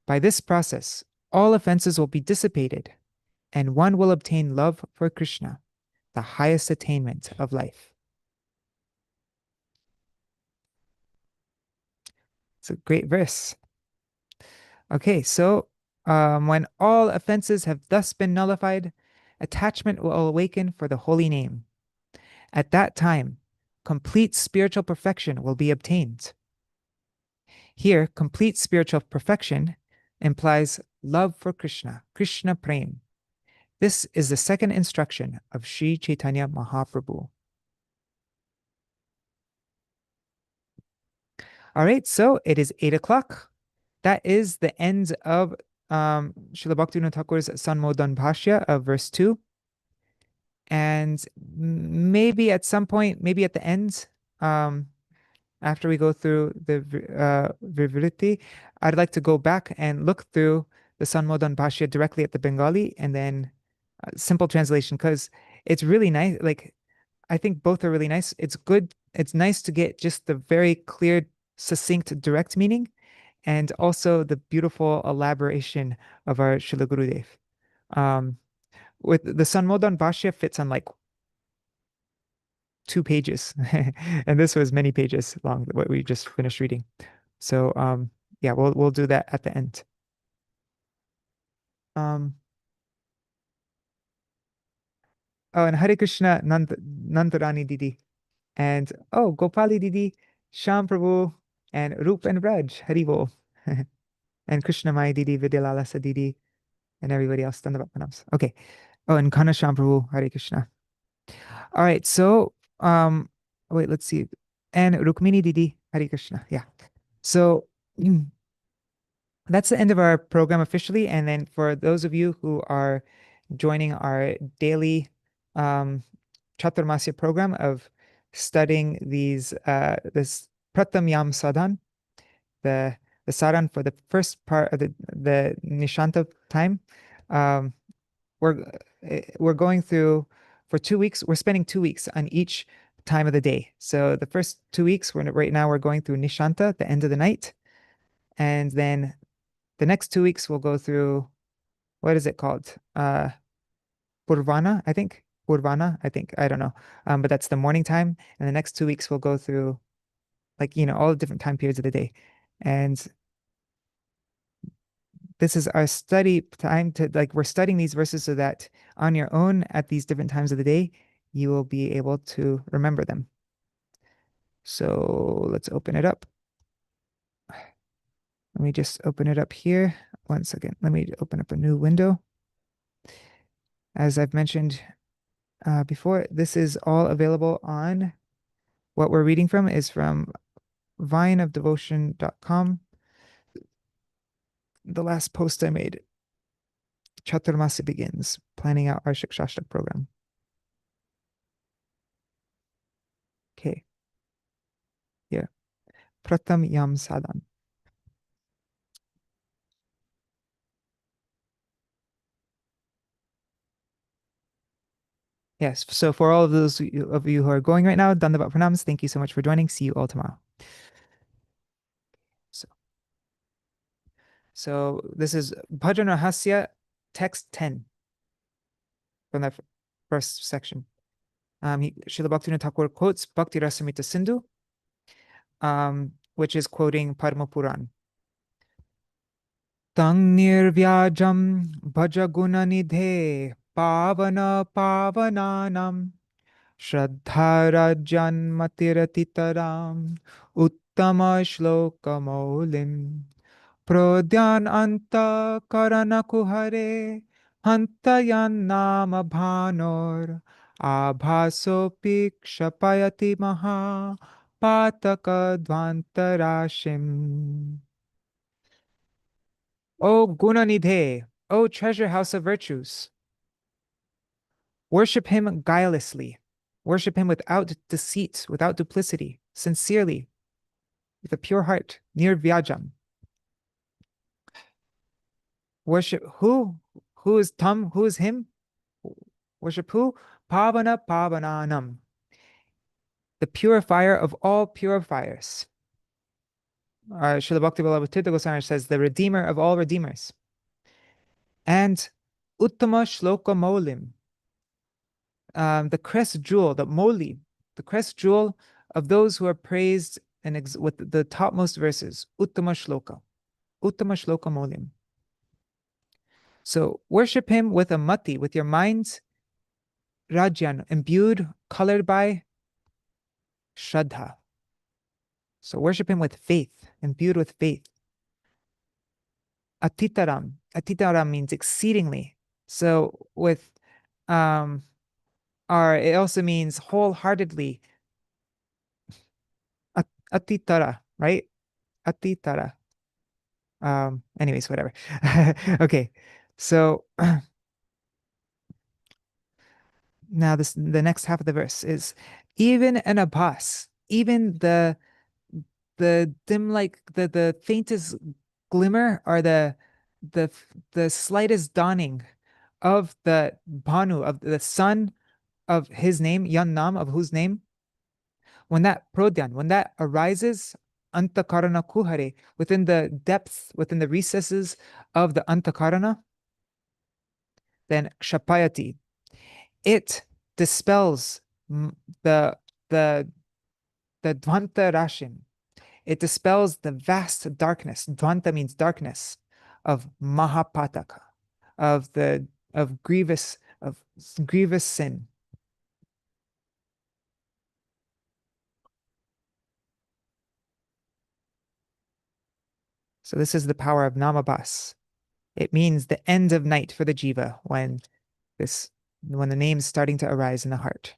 By this process, all offenses will be dissipated, and one will obtain love for Krishna, the highest attainment of life. It's a great verse. Okay, so when all offenses have thus been nullified, attachment will awaken for the holy name. At that time, complete spiritual perfection will be obtained. Here, complete spiritual perfection implies love for Krishna, Krishna Prem. This is the second instruction of Sri Chaitanya Mahaprabhu. All right, so it is 8 o'clock. That is the end of Śrīla Bhaktivinoda Ṭhākura's Sanmodana-bhāṣya of verse 2. And maybe at some point, maybe at the end, after we go through the Vivriti, I'd like to go back and look through the Sanmodana-bhāṣya directly at the Bengali and then simple translation, because it's really nice. Like, I think both are really nice. It's good. It's nice to get just the very clear, succinct, direct meaning, and also the beautiful elaboration of our Srila Gurudev. With the Sanmodana-bhāṣya fits on like 2 pages, and this was many pages long, what we just finished reading. So yeah, we'll do that at the end. Oh, and Hare Krishna Nandarani Didi, and oh, Gopali Didi, Sham Prabhu, and Roop and Raj, Haribol, and Krishna Mai Didi, Vidyalalasa Didi, and everybody else. Okay. Oh, and Kana Sham Prabhu, Hare Krishna. All right, so wait, let's see. And Rukmini Didi, Hare Krishna. Yeah. So that's the end of our program officially. And then for those of you who are joining our daily Chaturmasya program of studying this Pratham Yam Sadhan, the sadhan for the first part of the Nishanta time, we're going through for 2 weeks. We're spending 2 weeks on each time of the day. So the first 2 weeks, right now we're going through Nishanta, the end of the night, and then the next 2 weeks we'll go through, what is it called? Purvana, I think. Purvana, I think. I don't know. But that's the morning time. And the next 2 weeks we'll go through, like, all the different time periods of the day. And this is our study time to, like, we're studying these verses so that on your own at these different times of the day, you will be able to remember them. So let's open it up. Let me just open it up here. 1 second. Let me open up a new window. As I've mentioned before, this is all available on, what we're reading from is from vineofdevotion.com. The last post I made, Chaturmasya begins, planning out our Śikṣāṣṭaka program. Okay. Here. Pratham Yam Sadhan. Yes, so for all of those of you who are going right now, Dandavat Pranams, thank you so much for joining. See you all tomorrow. So this is Bhajan Rahasya, text 10 from that first section. Śrīla Bhaktivinoda Ṭhākura quotes Bhakti Rasamrita Sindhu, which is quoting Padma Puran. Tang nirvyajam bhaja guna nidhe pavana pavananam Shraddhara janmatirtitaram uttama shloka maulim prodyan anta karana kuhare hantayan nama bhanor abhasopi kshapayati maha pataka dvantarashim. O Gunanidhe, O treasure house of virtues, worship him guilelessly. Worship him without deceit, without duplicity, sincerely, with a pure heart, nirvyajam. Worship who? Who is Tam? Who is him? Worship who? Pavana Pavananam, the purifier of all purifiers. Śrīla Bhaktivinoda Ṭhākura says, the redeemer of all redeemers. And Uttama Shloka Molim, the crest jewel, the moli, the crest jewel of those who are praised and with the topmost verses, Uttama Shloka Molim. So worship him with a mati, with your mind, Rajyan, imbued, colored by Shraddha. So worship him with faith, imbued with faith. Atitaram. Atitaram means exceedingly. So with it also means wholeheartedly. Atitara, right? Atitara. Anyways, whatever. Okay. So now the next half of the verse is even an abhas, even the dim, like the faintest glimmer, or the the slightest dawning of the Bhanu, of the sun of his name, Yan Nam, of whose name, when that arises, antakarana kuhare, within the depths, within the recesses of the antakarana, then kshapayati, it dispels the the the dvanta rashim. It dispels the vast darkness. Dvanta means darkness, of mahapataka, of the of grievous sin. So this is the power of namabhas. It means the end of night for the jiva, when the name is starting to arise in the heart.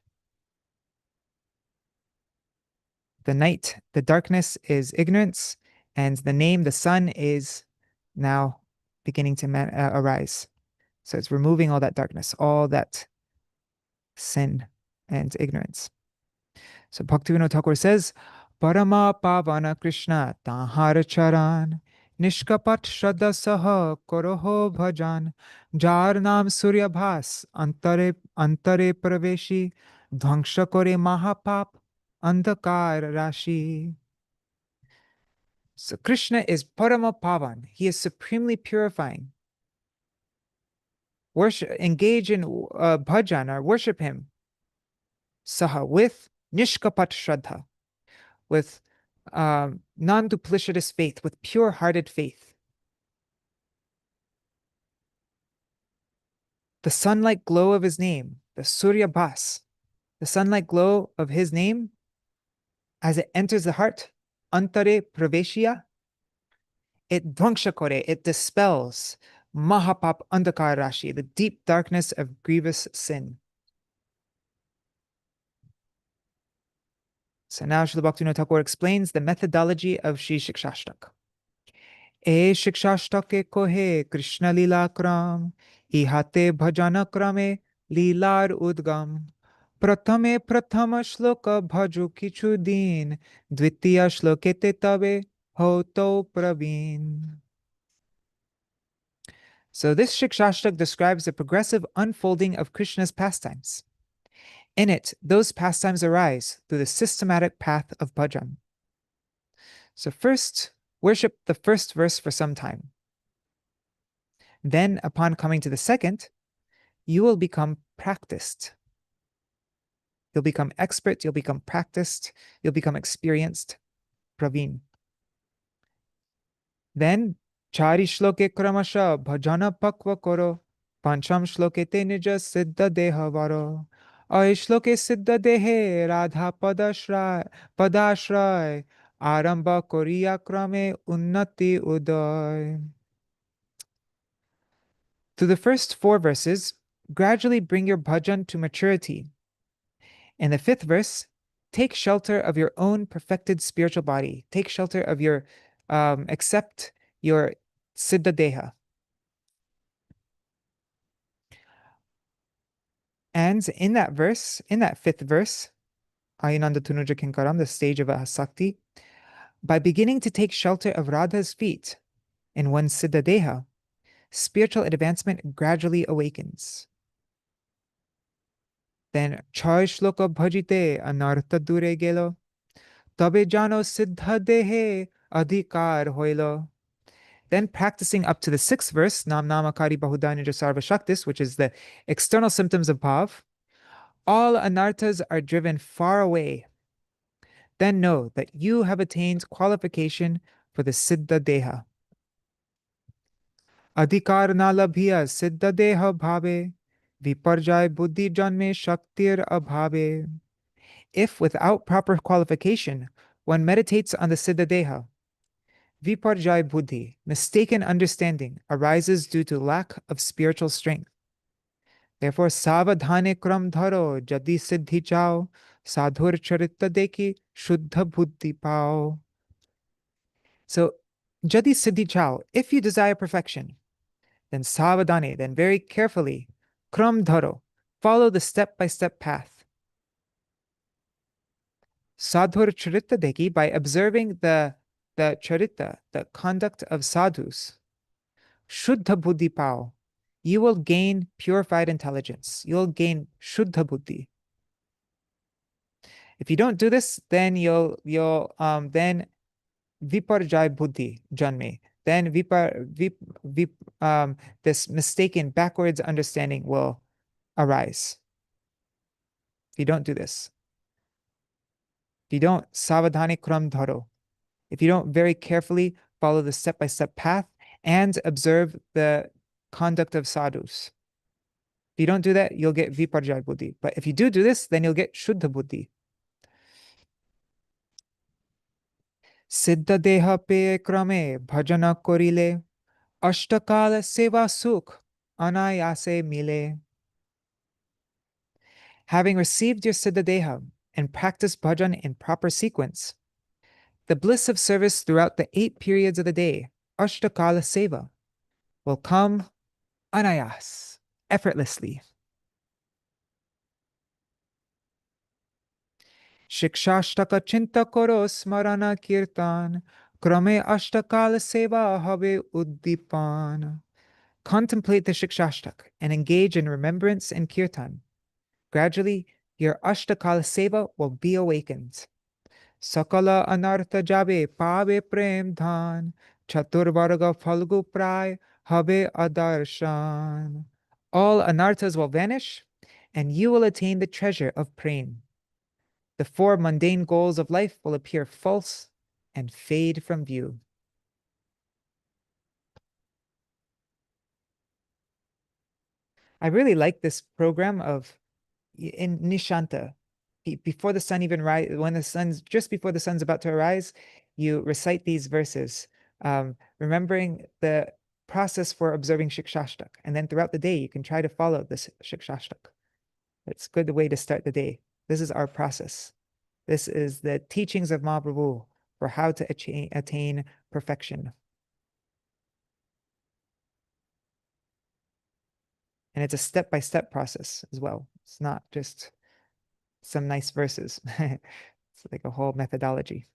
The night, the darkness is ignorance, and the name, the sun, is now beginning to arise. So it's removing all that darkness, all that sin and ignorance. So Bhaktivinoda Ṭhākura says, Parama Pavana Krishna Tahar Charan Nishkapat Shraddha Saha Koroho Bhajan Jar Nam Surya Bhas Antare Praveshi Dhvangsha Kore Mahapap Andhakar Rashi. So Krishna is Parama Pavan. He is supremely purifying. Engage in bhajan, or worship him. Saha, with Nishkapat Shraddha, with non-duplicitous faith, with pure-hearted faith. The sunlight glow of his name, the Surya Bhas, the sunlight glow of his name, as it enters the heart, Antare Praveshya, it dvankshakore, it dispels Mahapap Andhakar Rashi, the deep darkness of grievous sin. So now Śrīla Bhaktivinoda Ṭhākura explains the methodology of Śrī Śikṣāṣṭaka. E Śikṣāṣṭake kohe Krishna Lila Kram, ihate bhajana krame Lilar Udgam. Prathame prathama shloka bhaju kichu din, dvitiya shlokete tabe hoto praveen. So this Shikshashtaka describes the progressive unfolding of Krishna's pastimes. In it, those pastimes arise through the systematic path of bhajan. So first, worship the first verse for some time. Then, upon coming to the second, you will become practiced. You'll become expert, you'll become practiced, you'll become experienced, praveen. Then, chari shloke kramasha bhajana pakva koro, pancham shloke te nija siddha deha varo. Shloke siddha dehe radha padashray aramba koriya krame unnati uday. Through the first 4 verses, gradually bring your bhajan to maturity. In the 5th verse, take shelter of your own perfected spiritual body. Take shelter of accept your siddha deha. And in that 5th verse, Ayinanda Tanuja Kinkaram, the stage of Asakti, by beginning to take shelter of Radha's feet in one's siddha deha, spiritual advancement gradually awakens. Then chai shloka bhajite anartha dure gelo, tabe jano siddha dehe adhikar hoilo. Then practicing up to the 6th verse, Nam Namakari Bahudanya Sarva Shaktis, which is the external symptoms of bhav, all anarthas are driven far away. Then know that you have attained qualification for the siddha deha. Adhikar na labhiya siddha deha bhave, viparjay buddhi janme shaktir abhave. if without proper qualification one meditates on the Siddha Deha, Viparjaya Buddhi, mistaken understanding, arises due to lack of spiritual strength. Therefore, savadhane kram dharo, jadi siddhi chao, sadhur charita deki, shuddha buddhi pao. So, jadi siddhi chao, if you desire perfection, then savadhane, then very carefully, kram dharo, follow the step-by-step path. Sadhur charita deki, by observing the charita, the conduct of sadhus. Shuddha buddhi pao, you will gain purified intelligence. You'll gain shuddha buddhi. If you don't do this, then you'll then viparjaya buddhi janme. Then this mistaken backwards understanding will arise. If you don't do this, if you don't savadhani kram dharo, if you don't very carefully follow the step-by-step path and observe the conduct of sadhus, if you don't do that, you'll get viparjaya buddhi. But if you do this, then you'll get shuddha buddhi. Siddha deha pe krame bhajana korile, ashtakala seva sukh anayase mile. Having received your Siddha deha and practiced bhajan in proper sequence, the bliss of service throughout the 8 periods of the day, ashtakala seva, will come anayas, effortlessly. Shikṣāṣṭaka chinta koro smarana kirtan, krame ashtakala seva have uddipan. Contemplate the Shikṣāṣṭaka and engage in remembrance and kirtan. Gradually, your ashtakala seva will be awakened. Sakala anartha jabe pave prem dhan, chaturvarga falgu pray have adarshan. All anarthas will vanish, and you will attain the treasure of prem. The 4 mundane goals of life will appear false and fade from view. I really like this program of in Nishanta. Before the sun even rises, just before the sun's about to arise, you recite these verses, remembering the process for observing Shikṣāṣṭaka. And then throughout the day, you can try to follow this Shikṣāṣṭaka. It's a good way to start the day. This is our process. This is the teachings of Mahaprabhu for how to attain perfection. And it's a step-by-step process as well. It's not just some nice verses. It's like a whole methodology.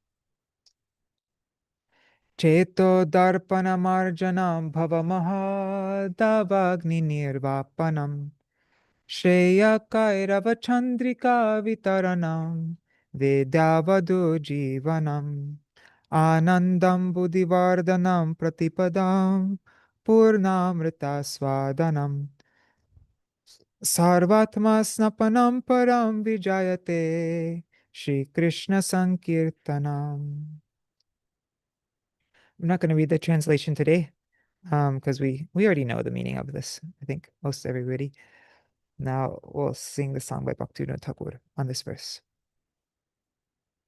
Cheto darpana marjanam bhava mahadavagni nirvapanam Shreya kairava chandrika vitaranam Vedyavadu jivanam Anandam buddhivardhanam pratipadam Purnamrita swadanam Sarvatma snapanam param vijayate Shri Krishna Sankirtanam. I'm not going to read the translation today because we already know the meaning of this. I think most everybody. Now we'll sing the song by Bhaktivinoda Ṭhākura on this verse.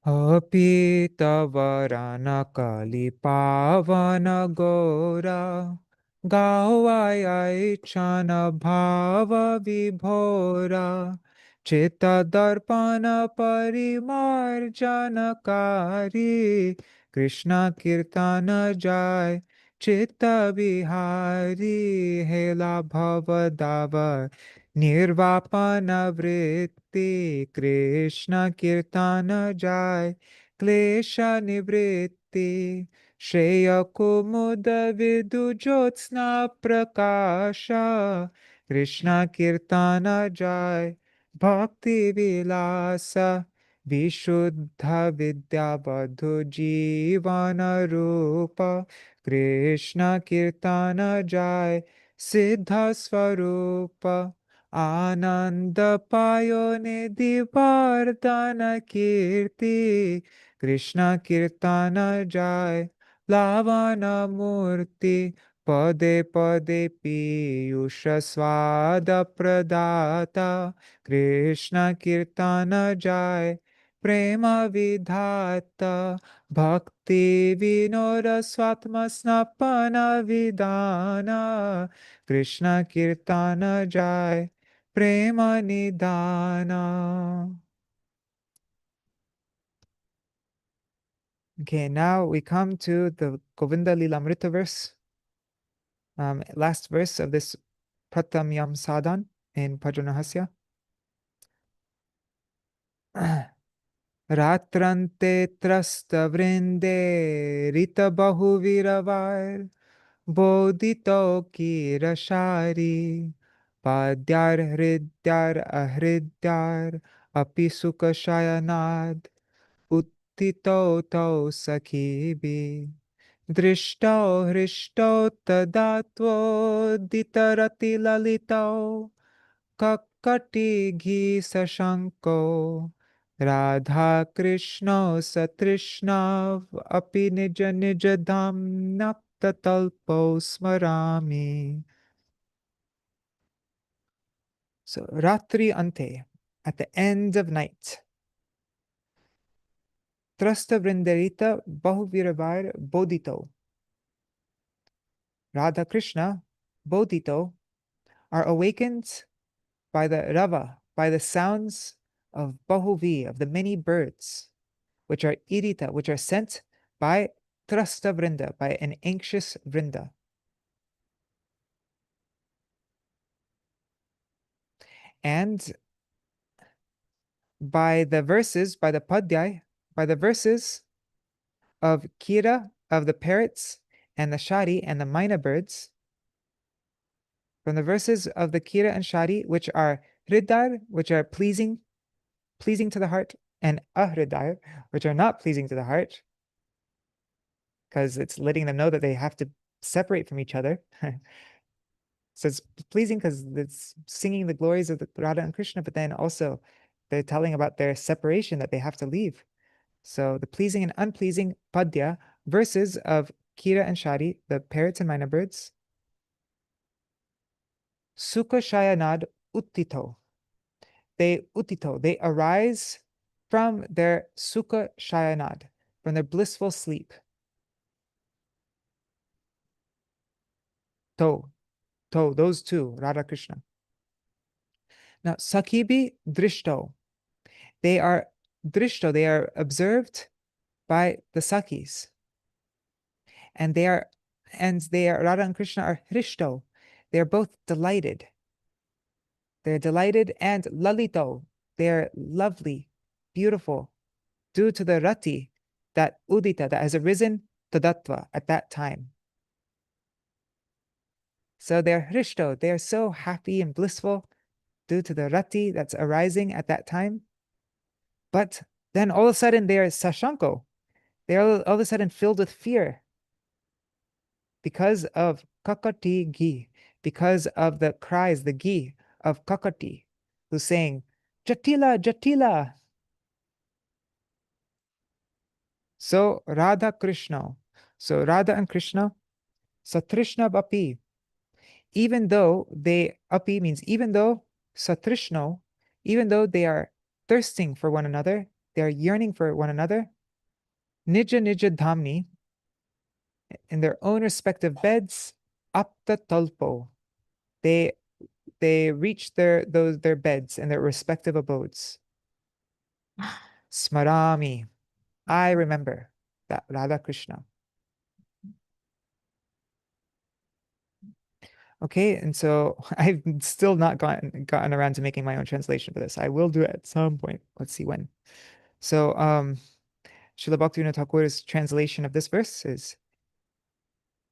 Api tavarana kali pavana gora Gawai chana bhava vibhora Chitta darpana parimarjanakari Krishna kirtana jai Chitta bihari hela bhava dava Nirvapana vritti Krishna kirtana jai Klesha nivritti Shreya kumuda vidu jyotsna prakasha Krishna kirtana jai Bhakti vilasa Vishuddha vidya vadhu jivana rupa Krishna kirtana jai Siddha swarupa Ananda payone divardhana kirti Krishna kirtana jai Lavana murti Pade pade piyusha svada pradata Krishna kirtana jai Prema Vidhata Bhaktivinoda Swatma Snapana Vidana Krishna Kirtana Jai Prema Nidana. Okay, now we come to the Govinda Lilamrita verse, last verse of this Pratamyam Sadhan in Pajanahasya. Ratrante trasta vrinde rita bahuviravar bodhito kirashari padyar hridyar ahridyar api sukashayanad uttito to sakhibi drishto hrishto tadatvo ditarati lalito kakati ghi sashanko Radha Krishna Satrishnav Api Nija Nija Dham Napta Talpo Smarami. So Ratri Ante, at the end of night. Trasta Vrindarita Bahuviravar Bodhito. Radha Krishna, Bodhito, are awakened by the Rava, by the sounds of Bahuvi, of the many birds, which are irita, which are sent by Trasta Vrinda, by an anxious Vrinda. And by the verses, by the Padyay, by the verses of Kira, of the parrots, and the Shari, and the Maina birds, from the verses of the Kira and Shari, which are Hridar, which are pleasing to the heart, and Ahridar, which are not pleasing to the heart, because it's letting them know that they have to separate from each other. So it's pleasing because it's singing the glories of the Radha and Krishna, but then also they're telling about their separation, that they have to leave. So the pleasing and unpleasing padya, verses of Kira and Shari, the parrots and myna birds. Sukha shayanad uttito. They arise from their sukha shayanad, from their blissful sleep. Those two, Radha Krishna. Now, Sakhibi drishto. They are observed by the Sakhis. And Radha and Krishna are hrishto. They are both delighted. They're delighted, and lalito. They're lovely, beautiful, due to the rati, that udita, that has arisen tadatva at that time. So they're hrishto. They are so happy and blissful due to the rati that's arising at that time. But then all of a sudden they are sashanko. They are all of a sudden filled with fear because of kakati gi, because of the cries, the gi of kakati, who's saying, Jatila, Jatila. So Radha and Krishna, Satrishna Api, even though Api means even though, Satrishno, even though they are thirsting for one another, they are yearning for one another, Nija Nija Dhamni, in their own respective beds, Apta Talpo, they reach their beds and their respective abodes. Smarami, I remember that Radha Krishna. Okay, and so I've still not gotten around to making my own translation for this. I will do it at some point. Let's see when. So Śrīla Bhaktivinoda Ṭhākura's translation of this verse is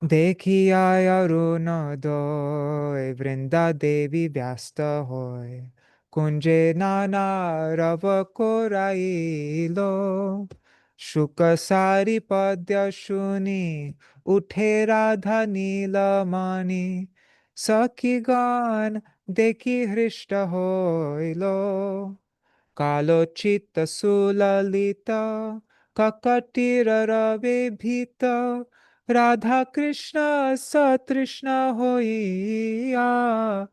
Dekhi arunodoy vrinda devi vyasta hoy kunje nana rava korailo shuka sari padya shuni uthe radha nilamani sakhi gan dekhi hrishta hoilo Kalochita sulalita kakatira rave bhita Radha Krishna Satrishna hoiya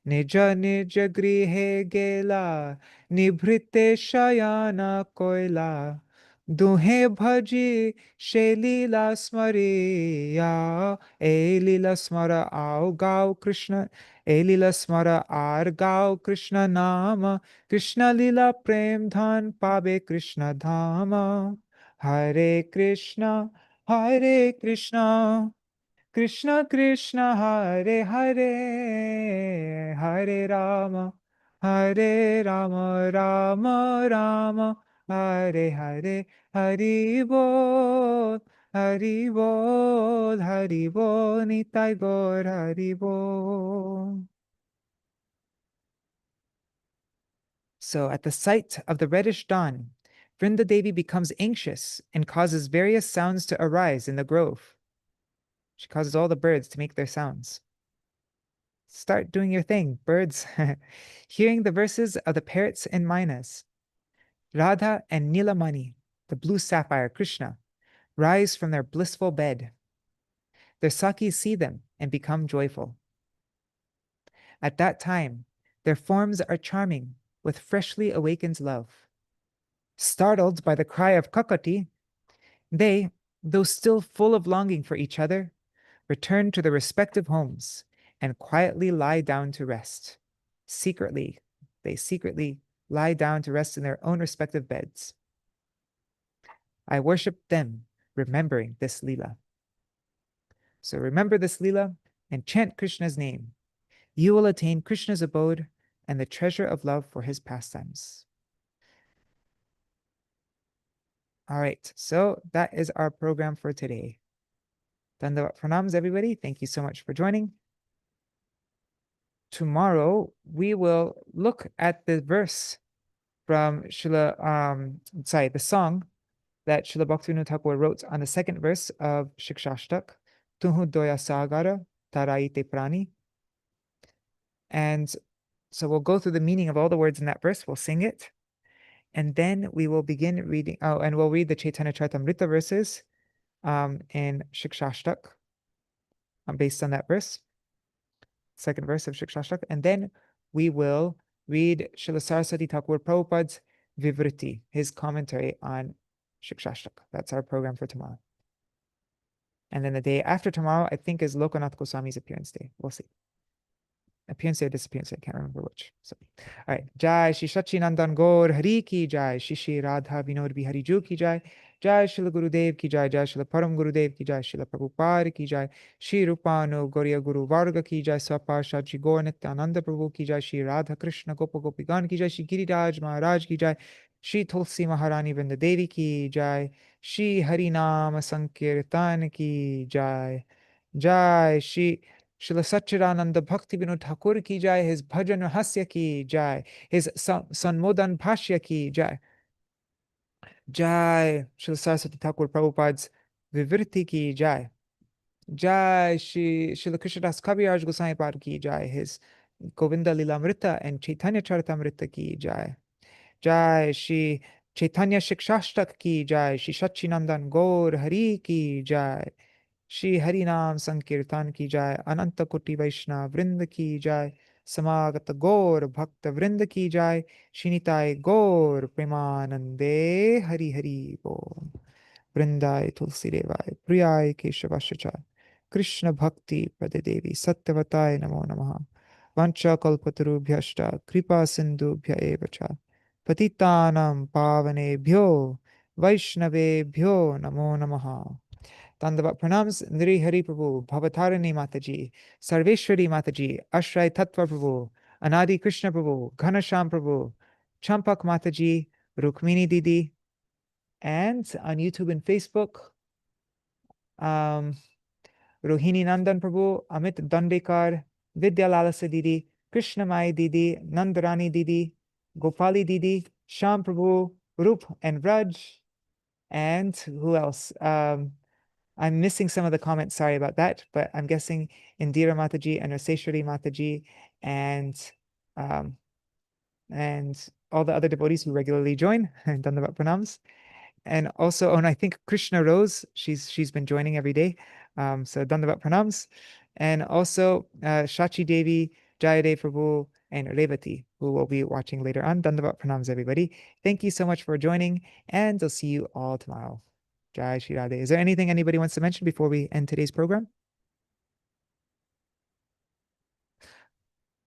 Nija nija grihe gela, nibrite shayana koila. Duhe bhaji she lila smariya. E lila smara ao gao Krishna. E lila smara ar gao Krishna nama. Krishna lila prem dhan pabe Krishna dhama. Hare Krishna, Hare Krishna. Krishna Krishna Hare Hare Hare Rama Hare Rama Rama Rama Hare Hare Hari Bol Hari Bol Hari Bol Nitai Gaur Hari Bol. So at the sight of the reddish dawn, Vrinda Devi becomes anxious and causes various sounds to arise in the grove. She causes all the birds to make their sounds. Start doing your thing, birds. Hearing the verses of the parrots and minas, Radha and Nilamani, the blue sapphire Krishna, rise from their blissful bed. Their sakis see them and become joyful. At that time, their forms are charming with freshly awakened love. Startled by the cry of Kakati, they, though still full of longing for each other, return to their respective homes and quietly lie down to rest. They secretly lie down to rest in their own respective beds. I worship them, remembering this Leela. So remember this Leela and chant Krishna's name. You will attain Krishna's abode and the treasure of love for his pastimes. All right, so that is our program for today. Dandavat pranams, everybody. Thank you so much for joining. Tomorrow, we will look at the verse from the song that Śrīla Bhaktivinoda Ṭhākura wrote on the second verse of Śikṣāṣṭaka, Tuhu doya sagara taraite prani. And so we'll go through the meaning of all the words in that verse. We'll sing it. And then we will begin reading, and we'll read the Chaitanya Charitamrita verses in Śikṣāṣṭaka based on that verse, second verse of Śikṣāṣṭaka. And then we will read Śrīla Saraswati Thakur Prabhupada's Vivriti, his commentary on Śikṣāṣṭaka. That's our program for tomorrow. And then the day after tomorrow, I think, is Lokanath Goswami's appearance day. We'll see. Appearance day or disappearance day, I can't remember which. So, all right. Jai Shri Sachinandan Gaur Hari Ki Jai, Shri Radha-Vinod Bihari Ju Ki Jai, Jai Srila Gurudev Ki Jai, Jai Srila Param Gurudev Ki Jai, Srila Prabhupada Ki Jai, Shri Rupanu Gauriya Guru Varga Ki Jai, Swapashad Shri Gaur Nityananda Prabhu Ki Jai, Shri Radha Krishna Gopa Gopigan Ki Jai, Shri Giriraj Maharaj Ki Jai, Shri Tulsi Maharani Vrinda Devi Ki Jai, Shri Harinama Sankirtan Ki Jai, Jai Shri Śrīla Satchidananda Bhaktivinoda Ṭhākura ki jai, his bhajan rahasya ki jai, his Sanmodana-bhāṣya ki jai. Jai Śrīla Saraswati Thakur Prabhupada's Vivriti ki jai. Jai Śrīla Krishnadas Kaviraj Goswami Pad ki jai, his Govinda Lilamrita and Chaitanya Charitamrita ki jai. Jai Shri Chaitanya Śikṣāṣṭaka ki jai, Shri Sachinandan Gaur Hari ki jai. Shri Harinam Sankirtan ki jai, Ananta Koti Vaishnav Vrinda ki jai, Samagata Gaur Bhakta Vrinda ki jai, Shinitai Gaur Premanande Hari Hari Bol. Vrindai Tulsi Devai, Priyai Keshavashachai, Krishna Bhakti Pradedevi, Satyavatai Namo Namaha, Vancha Kalpatarubhyashta, Kripa Sindhubhya Evacha, Patitanam Pavanebhyo, Vaishnavebhyo Namo Namaha. Dandavat pranams, Nri Hari Prabhu, Bhavatarani Mataji, Sarveshwari Mataji, Ashray Tattva Prabhu, Anadi Krishna Prabhu, Ghanasham Prabhu, Champak Mataji, Rukmini Didi, and on YouTube and Facebook, Rohini Nandan Prabhu, Amit Dandekar, Vidya Lalasa Didi, Krishna Mai Didi, Nandarani Didi, Gopali Didi, Sham Prabhu, Rup and Raj, and who else? I'm missing some of the comments, sorry about that, but I'm guessing Indira Mataji and Raseshwari Mataji and all the other devotees who regularly join and Dandavat Pranams. And also, and I think Krishna Rose, she's been joining every day. So Dandavat Pranams. And also Shachi Devi, Jayade Prabhu, and Revati, who will be watching later on. Dandavat pranams, everybody. Thank you so much for joining, and I'll see you all tomorrow. Jai Shri Radhe. Is there anything anybody wants to mention before we end today's program?